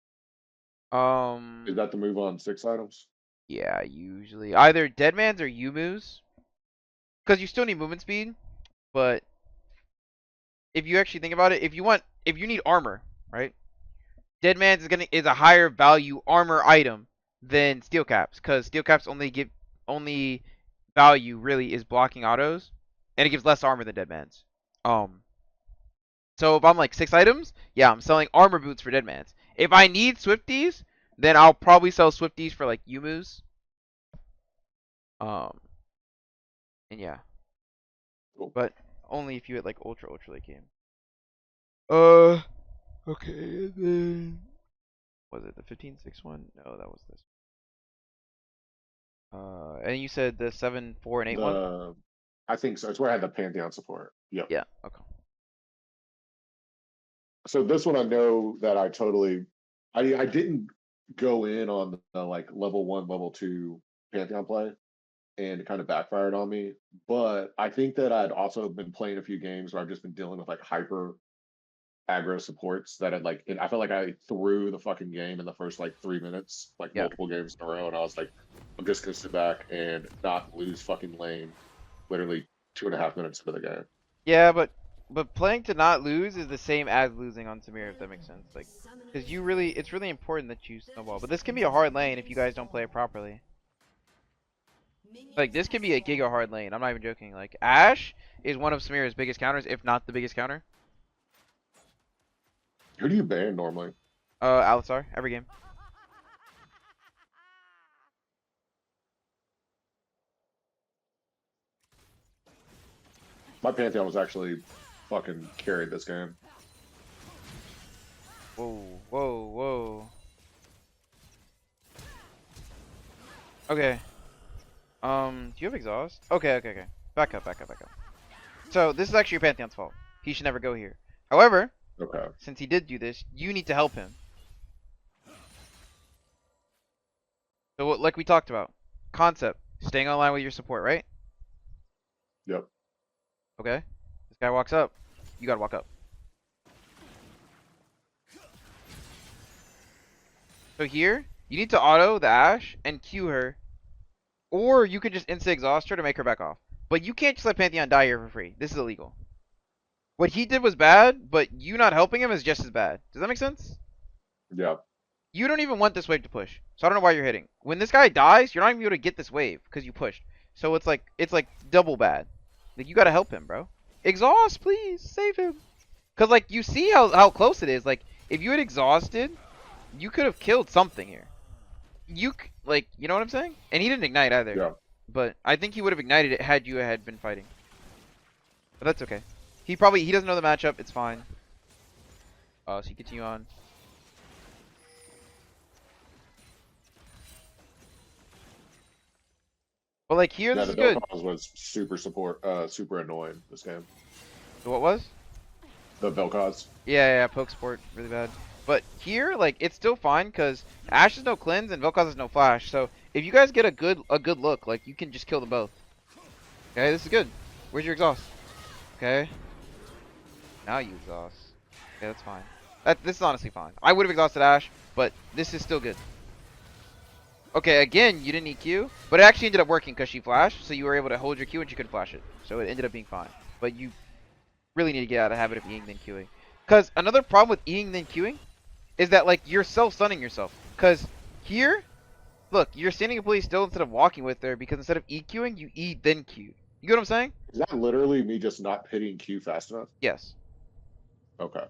Is Um, that the move on six items? yeah, usually either Deadman's or Yumu's, because you still need movement speed. But if you actually think about it, if you need armor, right? Dead Man's is a higher value armor item than Steel Caps, because Steel Caps only value really is blocking autos, and it gives less armor than Dead Man's. So if I'm like 6 items, yeah, I'm selling armor boots for Dead Man's. If I need Swifties, then I'll probably sell Swifties for like Yumu's. Um, and yeah, Cool. but only if you hit like ultra late game. Uh, okay, and then was it the 15-6 one? No, that was this. And you said the 7-4 and 8 one? I think so. It's where I had the Pantheon support. Yep. Yeah. Okay. So this one I know that I didn't go in on the like level 1, level 2 Pantheon play, and it kind of backfired on me. But I think that I'd also been playing a few games where I've just been dealing with like hyper aggro supports that had I felt like I threw the fucking game in the first like 3 minutes, like Yeah. multiple games in a row, and I was like, I'm just gonna sit back and not lose fucking lane literally 2.5 minutes into the game. Yeah, but playing to not lose is the same as losing on Samira, if that makes sense. Like, because it's really important that you snowball. But this can be a hard lane if you guys don't play it properly. Like, this can be a giga hard lane. I'm not even joking. Like, Ashe is one of Samira's biggest counters, if not the biggest counter. Who do you ban normally? Alistar, every game. My Pantheon was actually fucking carried this game. Whoa, whoa, whoa. Okay. Do you have exhaust? Okay. Back up. So, this is actually your Pantheon's fault. He should never go here. However, Okay. since he did do this, you need to help him. So, like we talked about, concept, staying online with your support, right? Yep. Okay. This guy walks up. You gotta walk up. So here, you need to auto the Ashe and Q her, or you could just insta exhaust her to make her back off. But you can't just let Pantheon die here for free. This is illegal. What he did was bad, but you not helping him is just as bad. Does that make sense? Yep. You don't even want this wave to push. So I don't know why you're hitting. When this guy dies, you're not even able to get this wave because you pushed. So it's like double bad. Like you gotta help him, bro. Exhaust, please. Save him. Cause like you see how close it is. Like if you had exhausted, you could have killed something here. Like you know what I'm saying? And he didn't ignite either. Yep. But I think he would have ignited it had you had been fighting. But that's okay. He doesn't know the matchup. It's fine. So you continue on. But like here, Yeah, this the is good. Vel'Koz was super annoying this game. So what was? The Vel'Koz. Yeah, poke sport, really bad. But here, like, it's still fine because Ashe has no cleanse and Vel'Koz has no flash. So if you guys get a good look, like, you can just kill them both. Okay, this is good. Where's your exhaust? Okay. Now you exhaust. Okay, that's fine. This is honestly fine. I would have exhausted Ashe, but this is still good. Okay, again, you didn't EQ, but it actually ended up working because she flashed, so you were able to hold your Q and she couldn't flash it. So it ended up being fine. But you really need to get out of the habit of Eing then Qing. Because another problem with Eing then Qing is that, like, you're self-stunning yourself. Because here, look, you're standing completely still instead of walking with her because instead of EQing, you E then Q. You get what I'm saying? Is that literally me just not hitting Q fast enough? Yes. Okay.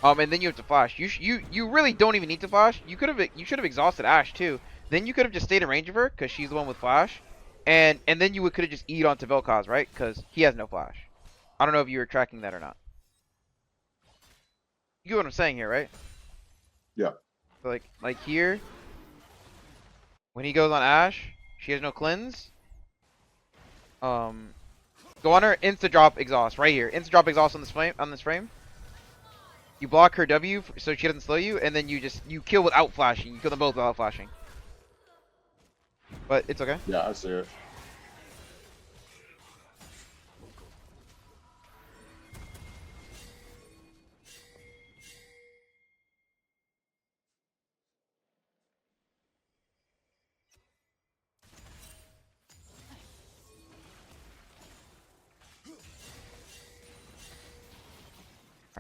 And then you have to flash. You really don't even need to flash. You should have exhausted Ashe too. Then you could have just stayed in range of her because she's the one with flash, and then you could have just E'd onto Vel'Koz, right? Because he has no flash. I don't know if you were tracking that or not. You get what I'm saying here, right? Yeah. So like here, when he goes on Ashe, she has no cleanse. Go on her, insta drop exhaust right here. Insta drop exhaust on this frame. You block her W so she doesn't slow you, and then you kill without flashing. You kill them both without flashing. But it's okay. Yeah, I see it.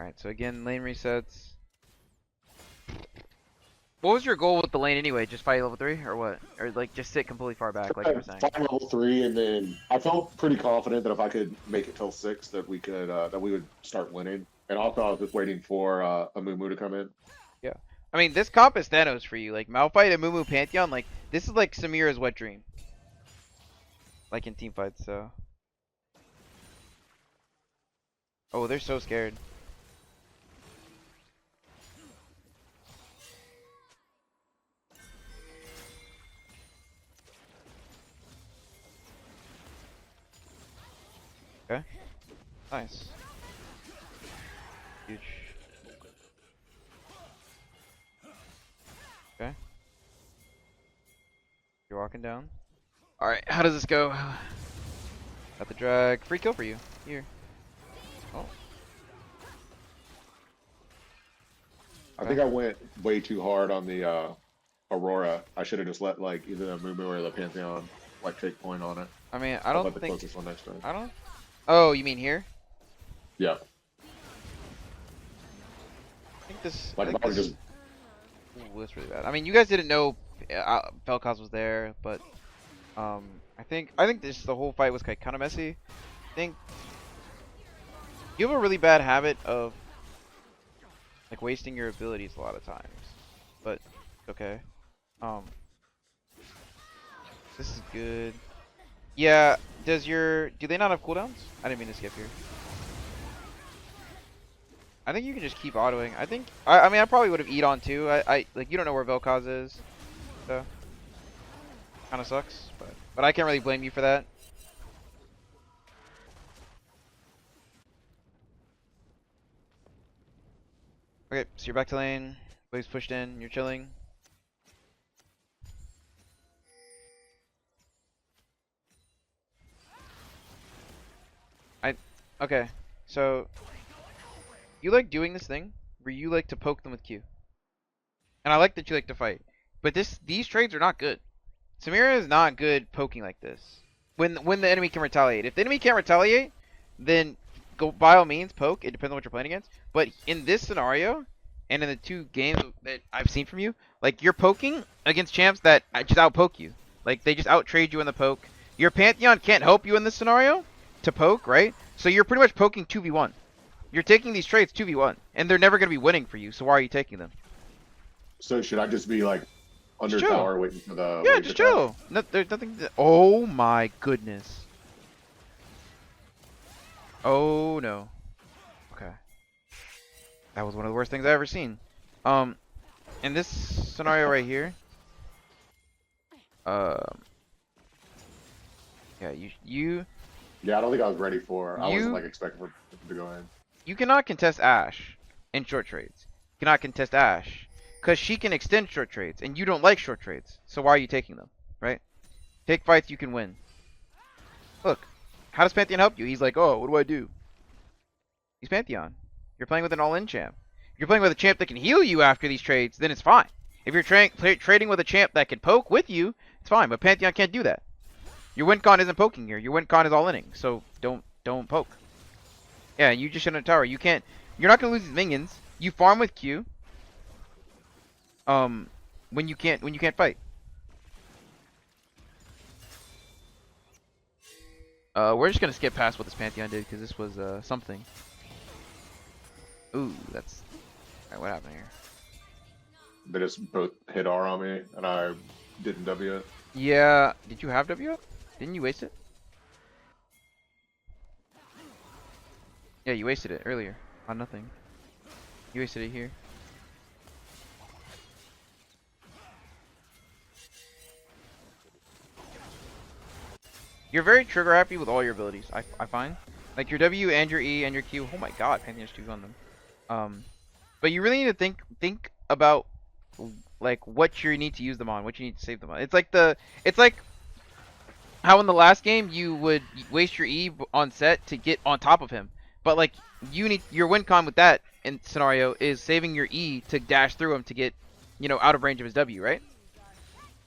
Alright, so again, lane resets. What was your goal with the lane anyway? Just fight level 3 or what? Or like just sit completely far back like you were saying? Fight level 3, and then I felt pretty confident that if I could make it till 6, that we could that we would start winning. And also, I was just waiting for a Mumu to come in. Yeah. I mean, this comp is Thanos for you. Like Malphite and Mumu Pantheon, like this is like Samira's wet dream. Like in team fights, so. Oh, they're so scared. Okay. Nice. Huge. Okay. You're walking down. Alright, how does this go? Got the drag. Free kill for you. Here. Oh. I think I went way too hard on the Aurora. I should have just let like either the Mumu or the Pantheon like take point on it. I mean, I I'll don't let the think. closest one next time. I don't. Oh, you mean here? Yeah, I think this. like I if think I would this. just Ooh, that's really bad. I mean, you guys didn't know Vel'Koz was there, but I think this the whole fight was kind of messy. I think you have a really bad habit of like wasting your abilities a lot of times, but okay. Um, this is good. Yeah. Do they not have cooldowns? I didn't mean to skip here. I think you can just keep autoing. I mean I probably would have eat on too. I like you don't know where Vel'Koz is, so kind of sucks. But I can't really blame you for that. Okay, so you're back to lane. Wave's pushed in. You're chilling. Okay. So you like doing this thing where you like to poke them with Q. And I like that you like to fight. But these trades are not good. Samira is not good poking like this. When the enemy can retaliate. If the enemy can't retaliate, then go by all means poke. It depends on what you're playing against. But in this scenario, and in the 2 games that I've seen from you, like you're poking against champs that just outpoke you. Like they just outtrade you in the poke. Your Pantheon can't help you in this scenario to poke, right? So you're pretty much poking 2v1. You're taking these trades 2v1, and they're never going to be winning for you. So why are you taking them? So should I just be like under Chill. tower waiting for the Yeah, wave just to come? chill. No, there's nothing. Oh my goodness. Oh no. Okay. That was one of the worst things I've ever seen. In this scenario right here. Yeah, you Yeah, I don't think I was ready for. I wasn't You- like expecting for it to go in. you cannot contest Ashe in short trades. You cannot contest Ashe because she can extend short trades, and you don't like short trades. So why are you taking them, right? Take fights you can win. Look, how does Pantheon help you? He's like, oh, what do I do? He's Pantheon. You're playing with an all-in champ. If you're playing with a champ that can heal you after these trades, then it's fine. If you're trading with a champ that can poke with you, it's fine. But Pantheon can't do that. Your win con isn't poking here. Your win con is all-inning. So don't poke. Yeah, you just shut in a tower. You can't. You're not gonna lose these minions. You farm with Q. When you can't fight. We're just gonna skip past what this Pantheon did because this was something. Ooh, that's. Alright, what happened here? They just both hit R on me, and I didn't W it. Yeah, did you have W up? Didn't you waste it? Yeah, you wasted it earlier on nothing. You wasted it here. You're very trigger happy with all your abilities, I find. Like your W and your E and your Q. Oh my god, Pantheon's 2 on them. But you really need to think about like what you need to use them on, what you need to save them on. It's like how in the last game you would waste your E on set to get on top of him. But like you need your win con with that in scenario is saving your E to dash through him to get, out of range of his W, right?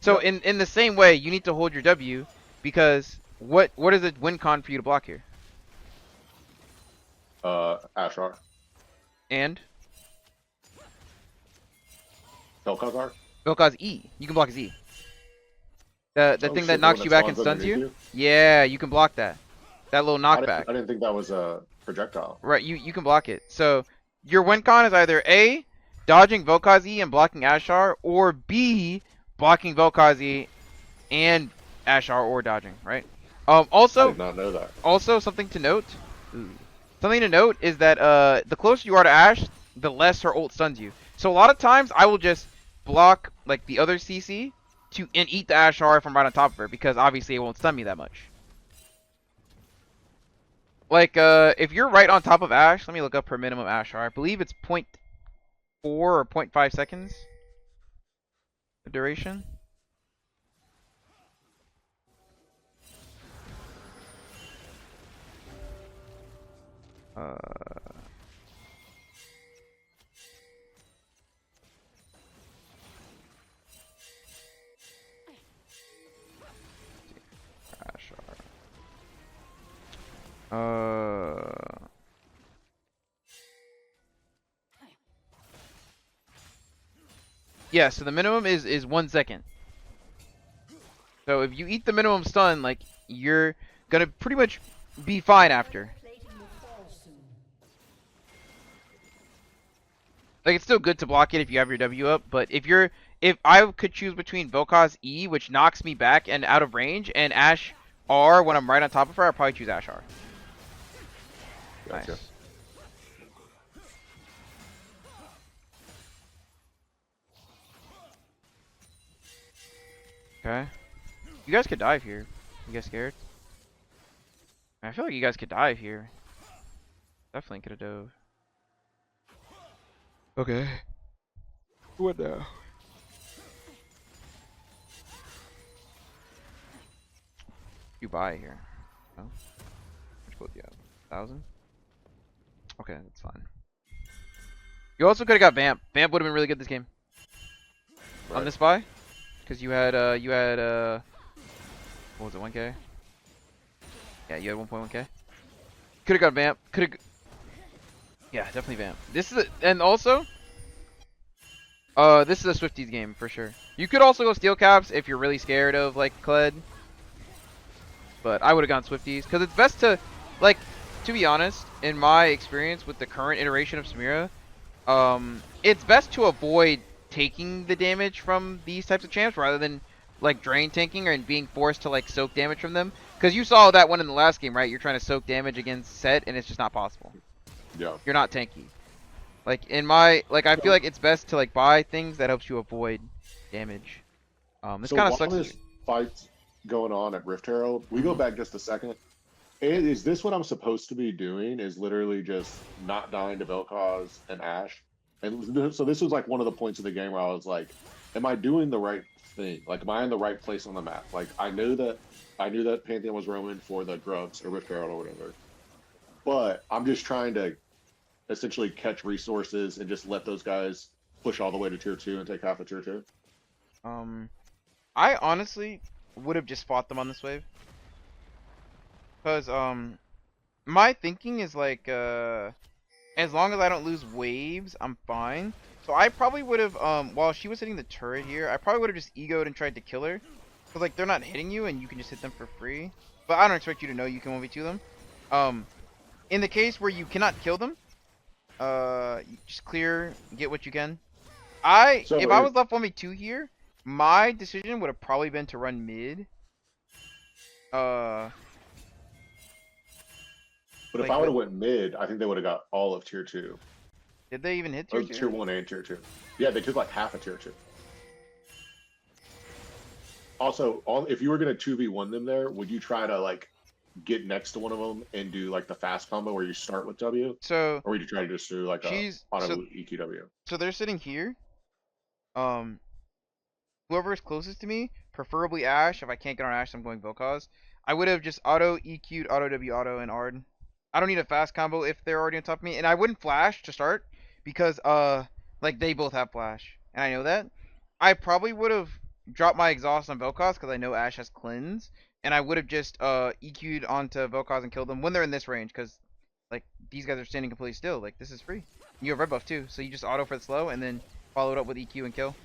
So in the same way, you need to hold your W because what is a win con for you to block here? Ashe R. And Vel'Koz. Vel'Koz E. You can block his E. The Oh thing that shit, the one knocks you that back and spawns stuns underneath you. you. Yeah, you can block that. That little knockback. I didn't think that was a projectile. Right, you can block it. So your win con is either A, dodging Vel'Koz E and blocking Ashar, or B, blocking Vel'Koz E and Ashar or dodging, right? I Also, did not know that. something to note. Ooh. Something to note is that the closer you are to Ash, the less her ult stuns you. So a lot of times I will just block like the other CC and eat the Ashar if I'm right on top of her, because obviously it won't stun me that much. Like if you're right on top of Ash, let me look up her minimum Ashar. I believe it's 0.4 or 0.5 seconds. The duration. Uh, Ashar. Yeah, so the minimum is 1 second. So if you eat the minimum stun, like you're gonna pretty much be fine after. Plating will fall soon. Like it's still good to block it if you have your W up, but if I could choose between Vel'Koz E, which knocks me back and out of range, and Ash R when I'm right on top of her, I'd probably choose Ash R. Gotcha. Nice. Okay. You guys could dive here. You guys scared? I feel like you guys could dive here. Definitely could have dove. Okay. What now? You buy here. No? Which gold do you have? 1,000? Okay, that's fine. You also could have got Vamp. Vamp would have been really good this game. Right. On this buy? Because you had what was it, 1k? Yeah, you had 1.1k. Could have got Vamp. Could have. Yeah, definitely Vamp. This is and also, this is a Swifties game for sure. You could also go Steel Caps if you're really scared of like Kled. But I would have gone Swifties because it's best to, like, to be honest, in my experience with the current iteration of Samira, it's best to avoid taking the damage from these types of champs rather than like drain tanking and being forced to like soak damage from them. Because you saw that one in the last game, right? You're trying to soak damage against Set, and it's just not possible. Yeah. You're not tanky. Like I feel like it's best to like buy things that helps you avoid damage. This So kind of while sucks. this fight's going on at Rift Herald, we go Mhm. back just a second. Is this what I'm supposed to be doing? Is literally just not dying to Vel'Koz and Ash? And so this was like one of the points of the game where I was like, am I doing the right thing? Like, am I in the right place on the map? Like, I knew that Pantheon was roaming for the grubs or Rift Herald or whatever, but I'm just trying to essentially catch resources and just let those guys push all the way to tier 2 and take half of tier 2. I honestly would have just fought them on this wave. Cause my thinking is like as long as I don't lose waves, I'm fine. So I probably would have while she was hitting the turret here, I probably would have just egoed and tried to kill her. Cause like they're not hitting you and you can just hit them for free. But I don't expect you to know you can 1v2 them. In the case where you cannot kill them, you just clear, get what you can. So If I was left 1v2 here, my decision would have probably been to run mid. Uh but if like I would the have went mid, I think they would have got all of tier 2. Did they even hit Or tier 2? tier 1 and tier 2. Yeah, they took like half a tier 2. Also, if you were going to 2v1 them there, would you try to like get next to one of them and do like the fast combo where you start with W? So Or would you try to just do like a she's auto EQW? so they're sitting here. Um, whoever is closest to me, preferably Ash. If I can't get on Ash, I'm going Vel'Koz. I would have just auto EQ'd, auto W, auto, and Ard. I don't need a fast combo if they're already on top of me, and I wouldn't flash to start because like they both have flash, and I know that. I probably would have dropped my exhaust on Vel'Koz because I know Ash has cleanse, and I would have just EQ'd onto Vel'Koz and killed them when they're in this range because Like, these guys are standing completely still. Like, this is free. You have red buff too, so you just auto for the slow and then follow it up with EQ and kill.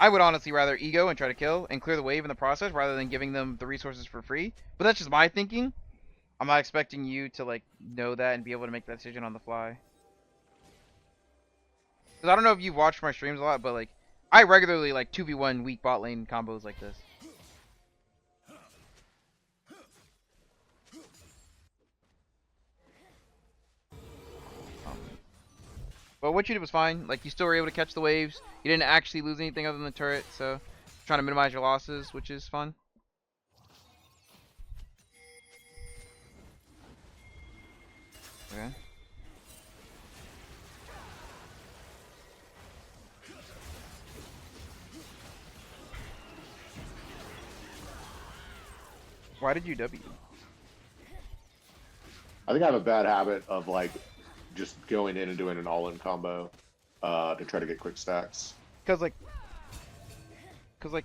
I would honestly rather ego and try to kill and clear the wave in the process rather than giving them the resources for free. But that's just my thinking. I'm not expecting you to like know that and be able to make that decision on the fly. Cause I don't know if you've watched my streams a lot, but like I regularly like 2v1 weak bot lane combos like this. Um, but what you did was fine. Like you still were able to catch the waves. You didn't actually lose anything other than the turret, so trying to minimize your losses, which is fun. Okay. Why did you W? I think I have a bad habit of like just going in and doing an all-in combo to try to get quick stacks. Cause like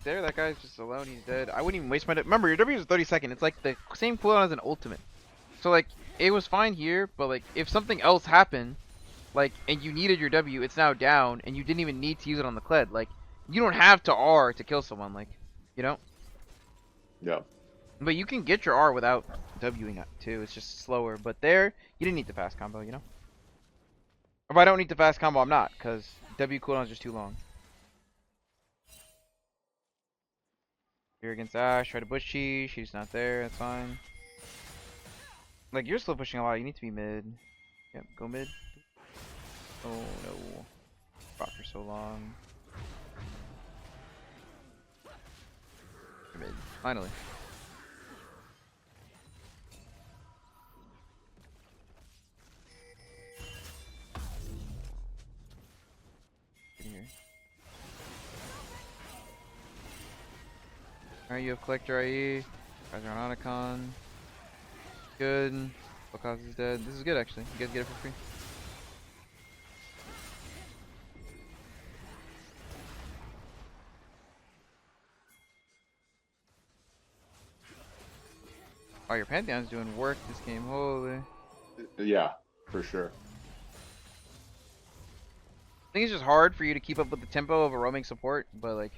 there, that guy's just alone. He's dead. I wouldn't even waste my. Remember, your W is 30 second. It's like the same cooldown as an ultimate. So like it was fine here, but like if something else happened, like and you needed your W, it's now down, and you didn't even need to use it on the Kled. Like you don't have to R to kill someone. Like you know. Yeah. But you can get your R without Wing it too. It's just slower. But there, you didn't need the fast combo. You know. If I don't need the fast combo, I'm not, cause W cooldown is just too long. Here against Ash, try to bush cheese. She's not there. That's fine. Like you're still pushing a lot. You need to be mid. Yep, go mid. Oh no. Fought for so long. You're mid. Finally. Get here. Alright, you have Collector IE. Guys are on Otacon. Good. Bokaz is dead. This is good actually. You guys get it for free. Oh, your Pantheon's doing work this game. Holy. Yeah, for sure. I think it's just hard for you to keep up with the tempo of a roaming support, but like,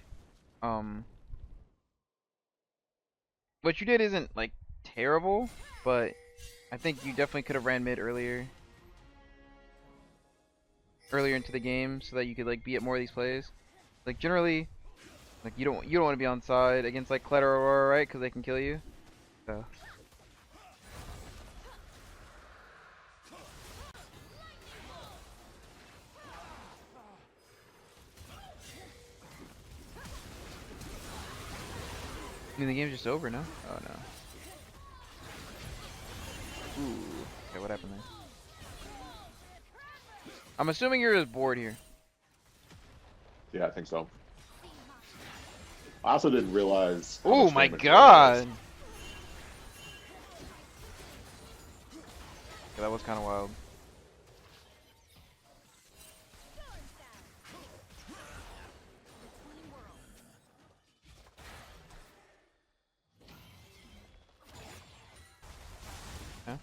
what you did isn't like terrible, but I think you definitely could have ran mid earlier into the game so that you could like be at more of these plays. Like generally, like you don't want to be on side against like Kled or Aurora, right? Because they can kill you. So. I mean, the game's just over, no? Oh no. Ooh. Okay, what happened there? I'm assuming you're just bored here. Yeah, I think so. I also didn't realize. How Oh much my damage there was. god! Yeah, that was kind of wild. Yeah.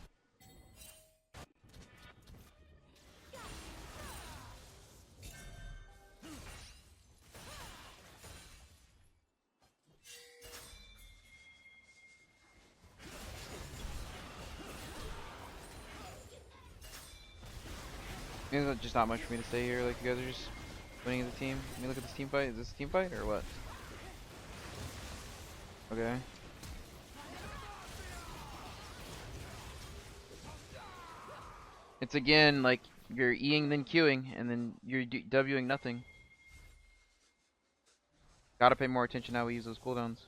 There's just not much for me to say here. Like you guys are just winning as a team. Let me look at this team fight. Is this a team fight or what? Okay. It's again like you're Eing then Qing and then you're Wing nothing. Gotta pay more attention how we use those cooldowns.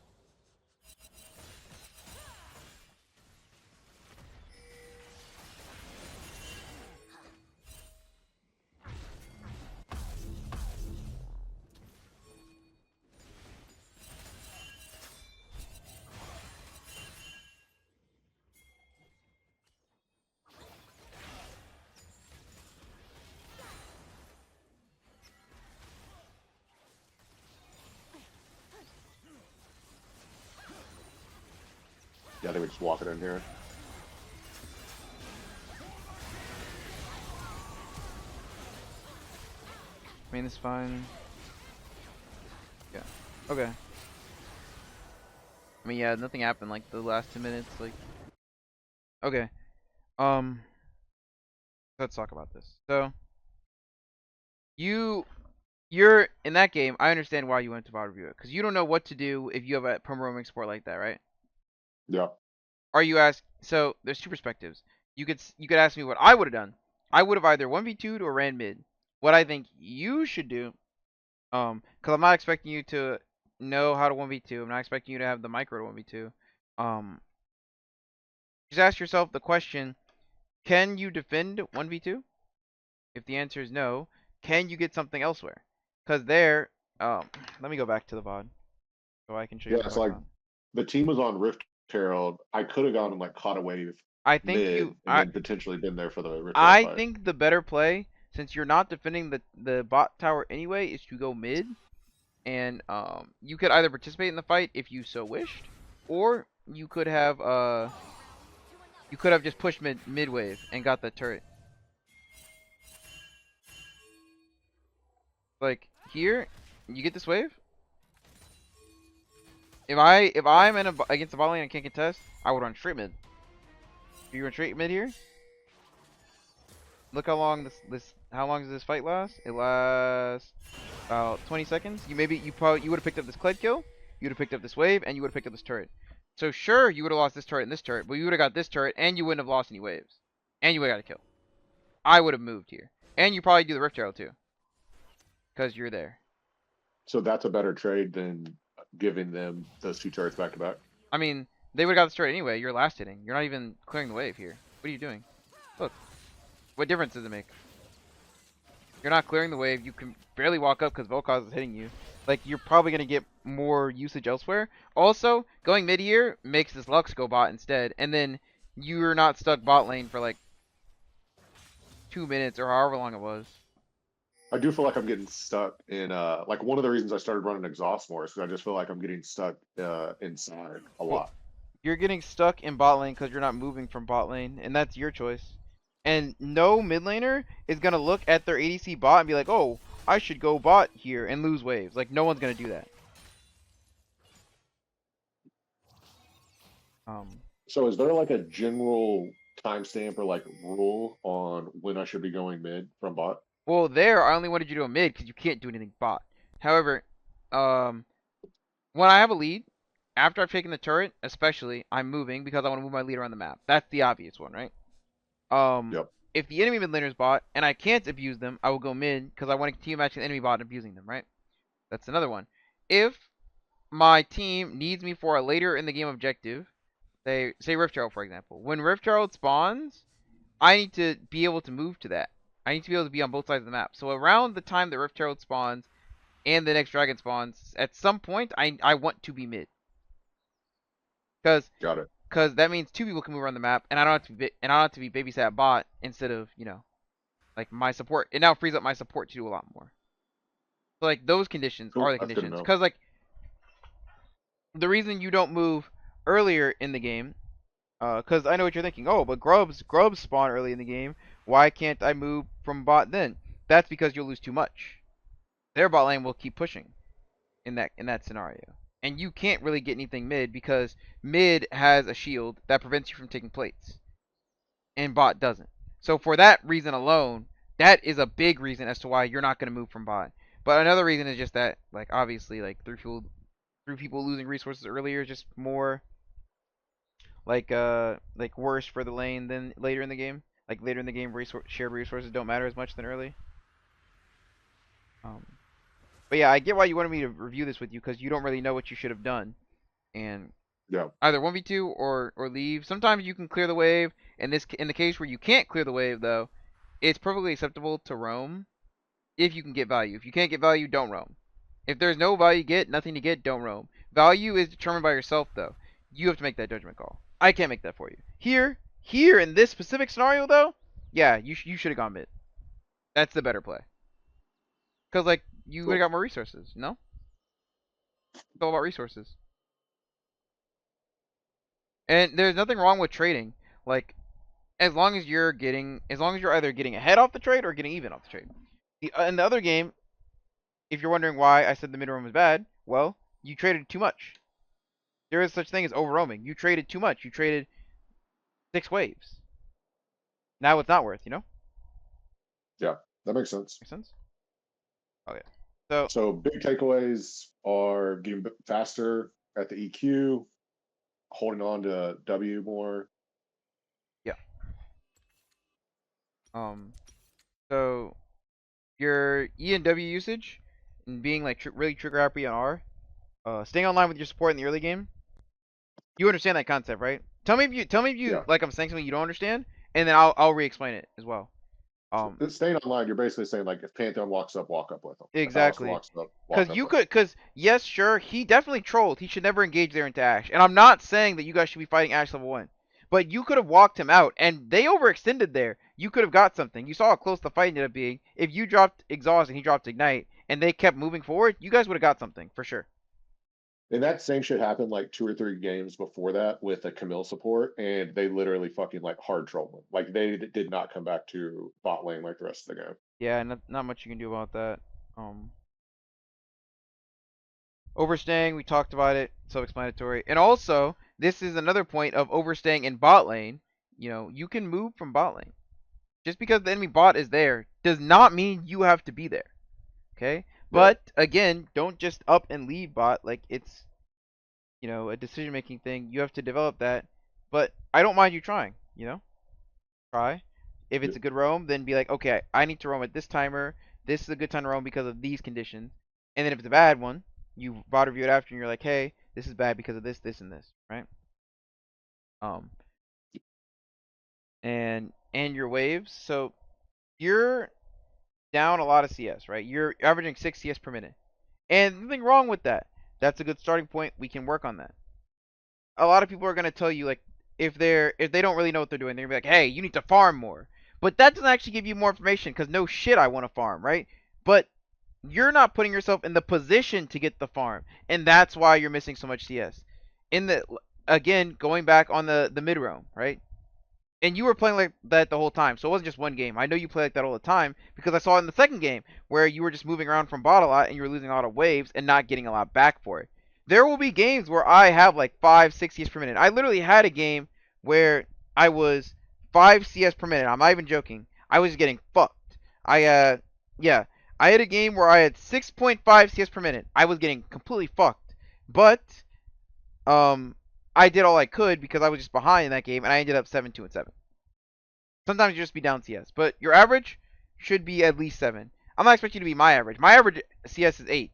Yeah, I think we just walk it in here. I mean, it's fine. Yeah. Okay. I mean, yeah, nothing happened like the last 2 minutes. Like, okay. Um, let's talk about this. So, you, you're in that game. I understand why you went to bot review it because you don't know what to do if you have a perma roaming support like that, right? Yeah. Are you ask? So there's two perspectives. You could ask me what I would have done. I would have either 1v2'd or ran mid. What I think you should do, because I'm not expecting you to know how to 1v2. I'm not expecting you to have the micro to 1v2. Um, just ask yourself the question: can you defend 1v2? If the answer is no, can you get something elsewhere? Because there, let me go back to the VOD so I can show you Yeah. what I'm It's talking like about. the team was on Rift Herald. I could have gone and like caught a wave I think mid you, and then potentially been there for the Rift Herald I fight. think the better play, since you're not defending the bot tower anyway, is to go mid, and you could either participate in the fight if you so wished, or you could have just pushed mid wave and got the turret. Like here, you get this wave. If I'm against the bot lane and can't contest, I would run straight mid. If you run straight mid here, look how long how long does this fight last? It lasts about 20 seconds. You would have picked up this Kled kill, you would have picked up this wave, and you would have picked up this turret. So sure, you would have lost this turret and this turret, but you would have got this turret, and you wouldn't have lost any waves, and you would have got a kill. I would have moved here, and you probably do the Rift Arrow too, because you're there. So that's a better trade than giving them those two turrets back to back. I mean, they would have got this turret anyway. You're last hitting. You're not even clearing the wave here. What are you doing? Look, what difference does it make? You're not clearing the wave. You can barely walk up because Volkaz is hitting you. Like, you're probably going to get more usage elsewhere. Also, going mid here makes this Lux go bot instead. And then you're not stuck bot lane for like 2 minutes or however long it was. I do feel like I'm getting stuck in like one of the reasons I started running exhaust more is because I just feel like I'm getting stuck inside a Well, lot. you're getting stuck in bot lane because you're not moving from bot lane. And that's your choice. And no mid laner is going to look at their ADC bot and be like, oh, I should go bot here and lose waves. Like, no one's going to do that. Um, So is there like a general timestamp or like rule on when I should be going mid from bot? Well, there I only wanted you to go mid because you can't do anything bot. However, um, when I have a lead, after I've taken the turret, especially, I'm moving because I want to move my lead around the map. That's the obvious one, right? Um, Yep, if the enemy mid laner's bot and I can't abuse them, I will go mid because I want to continue matching the enemy bot and abusing them, right? That's another one. If my team needs me for a later in the game objective, say Rift Herald for example, when Rift Herald spawns, I need to be able to move to that. I need to be able to be on both sides of the map. So around the time that Rift Herald spawns and the next dragon spawns, at some point I want to be mid. Cause got it. cause that means two people can move around the map and I don't have to be babysat bot instead of, like my support. It now frees up my support to do a lot more. So like those conditions are Cool. the That's good to conditions. know. Cause like the reason you don't move earlier in the game, cause I know what you're thinking. Oh, but grubs spawn early in the game. Why can't I move from bot then? That's because you'll lose too much. Their bot lane will keep pushing in that scenario. And you can't really get anything mid because mid has a shield that prevents you from taking plates, and bot doesn't. So for that reason alone, that is a big reason as to why you're not going to move from bot. But another reason is just that, like obviously, like through people losing resources earlier is just more like worse for the lane than later in the game. Like later in the game, shared resources don't matter as much than early. Um, but yeah, I get why you wanted me to review this with you because you don't really know what you should have done, and Yeah. either 1v2 or leave. Sometimes you can clear the wave. In the case where you can't clear the wave though, it's perfectly acceptable to roam if you can get value. If you can't get value, don't roam. If there's no value to get, nothing to get, don't roam. Value is determined by yourself though. You have to make that judgment call. I can't make that for you. Here in this specific scenario though, yeah, you should have gone mid. That's the better play. Cause like you would have Cool. got more resources. No, it's all about resources. And there's nothing wrong with trading. Like as long as you're either getting ahead off the trade or getting even off the trade. In the other game, if you're wondering why I said the mid roam was bad, well, you traded too much. There is such thing as over roaming. You traded too much. You traded 6 waves. Now it's not worth, you know? Yeah, that makes sense. Make sense? Okay. So So big takeaways are getting faster at the EQ, holding on to W more. yeah. Um. So your E and W usage and being like really trigger happy on R. Staying online with your support in the early game. You understand that concept, right? Tell me if you Yeah. like I'm saying something you don't understand, and then I'll re-explain it as well. So Um. staying online, you're basically saying like if Pantheon walks up, walk up with them. If Alistair Exactly. walks up, walk up with them. Cause yes, sure, he definitely trolled. He should never engage there into Ash. And I'm not saying that you guys should be fighting Ash level 1. But you could have walked him out, and they overextended there. You could have got something. You saw how close the fight ended up being. If you dropped Exhaust and he dropped Ignite, and they kept moving forward, you guys would have got something, for sure. And that same shit happened like 2 or 3 games before that with a Camille support, and they literally fucking like hard trolled them. Like they did not come back to bot lane like the rest of the game. Yeah, not much you can do about that. Um, Overstaying, we talked about it, self-explanatory. And also, this is another point of overstaying in bot lane. You know, you can move from bot lane. Just because the enemy bot is there does not mean you have to be there. Okay? Right. But again, don't just up and leave bot like it's, a decision making thing. You have to develop that. But I don't mind you trying. Try. If Yeah. it's a good roam, then be like, okay, I need to roam at this timer. This is a good time to roam because of these conditions. And then if it's a bad one, you bot review it after and you're like, hey, this is bad because of this, this, and this, right? Um, and your waves. So you're down a lot of CS, right? You're averaging 6 CS per minute. And nothing wrong with that. That's a good starting point. We can work on that. A lot of people are gonna tell you like if they don't really know what they're doing, they're gonna be like, hey, you need to farm more. But that doesn't actually give you more information because no shit, I want to farm, right? But you're not putting yourself in the position to get the farm, and that's why you're missing so much CS. In the Again, going back on the mid roam, right? And you were playing like that the whole time, so it wasn't just one game. I know you play like that all the time because I saw it in the second game where you were just moving around from bot a lot and you were losing a lot of waves and not getting a lot back for it. There will be games where I have like 5, 6 CS per minute. I literally had a game where I was 5 CS per minute. I'm not even joking. I was getting fucked. Yeah, I had a game where I had 6.5 CS per minute. I was getting completely fucked, but um, I did all I could because I was just behind in that game, and I ended up 7-2-7. Sometimes you just be down CS, but your average should be at least 7. I'm not expecting you to be my average. My average CS is 8.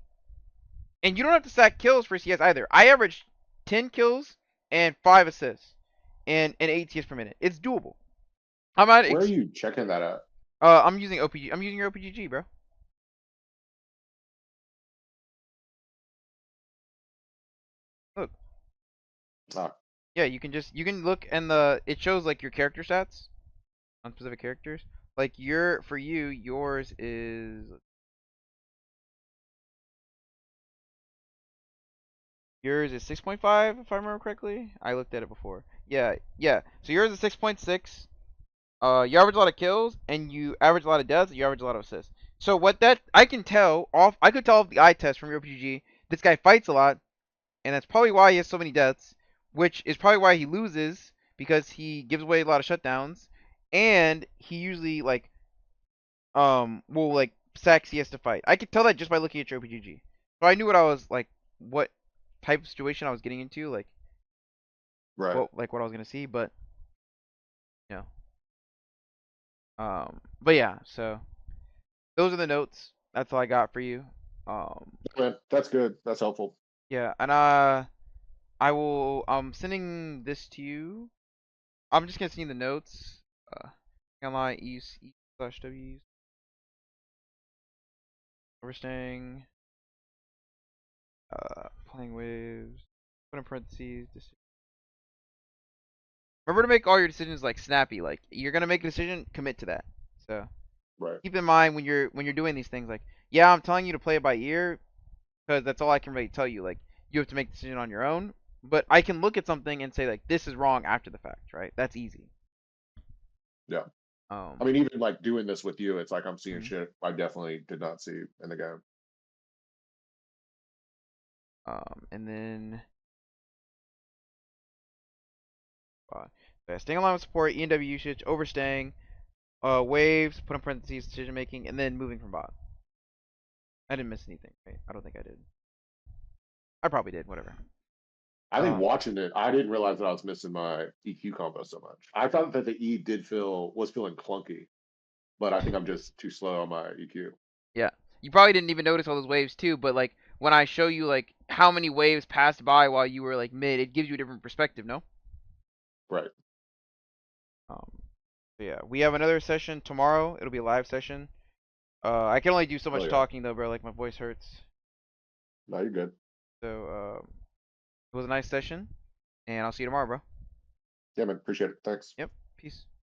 And you don't have to stack kills for CS either. I average 10 kills and 5 assists and 8 CS per minute. It's doable. I'm not Where are you checking that at? I'm using OPG. I'm using your OPGG, bro. Look. Ah, Yeah, you can look and it shows like your character stats on specific characters. Like yours is yours is 6.5 if I remember correctly. I looked at it before. Yeah, yeah. So yours is 6.6. You average a lot of kills and you average a lot of deaths. And you average a lot of assists. So what that I could tell off the eye test from your PGG. This guy fights a lot, and that's probably why he has so many deaths. Which is probably why he loses because he gives away a lot of shutdowns, and he usually will like sack CS to fight. I could tell that just by looking at your PGG. So I knew what I was like, what type of situation I was getting into, right. what I was gonna see, but you know. But yeah, so those are the notes. That's all I got for you. Um, Man, that's good. That's helpful. yeah, and I'm sending this to you. I'm just gonna send you the notes. MI E/W overstaying, playing waves. Put in parentheses. Remember to make all your decisions like snappy. Like you're gonna make a decision, commit to that. So Right. keep in mind when you're doing these things. Like yeah, I'm telling you to play it by ear because that's all I can really tell you. Like you have to make the decision on your own. But I can look at something and say like this is wrong after the fact, right? That's easy. Yeah. I Um, mean, even like doing this with you, it's like I'm seeing mhm. shit I definitely did not see in the game. And then staying aligned with support, E and W usage, overstaying, waves, put in parentheses, decision making, and then moving from bot. I didn't miss anything, right? I don't think I did. I probably did. Whatever. I think Um, watching it, I didn't realize that I was missing my EQ combo so much. I thought that the E was feeling clunky, but I think I'm just too slow on my EQ. yeah. You probably didn't even notice all those waves too, but like when I show you like how many waves passed by while you were like mid, it gives you a different perspective, no? Right. So yeah, we have another session tomorrow. It'll be a live session. I can only do so Oh much yeah. talking though, bro. Like my voice hurts. No, you're good. So it was a nice session, and I'll see you tomorrow, bro. Yeah, man. Appreciate it. Thanks. Yep. Peace.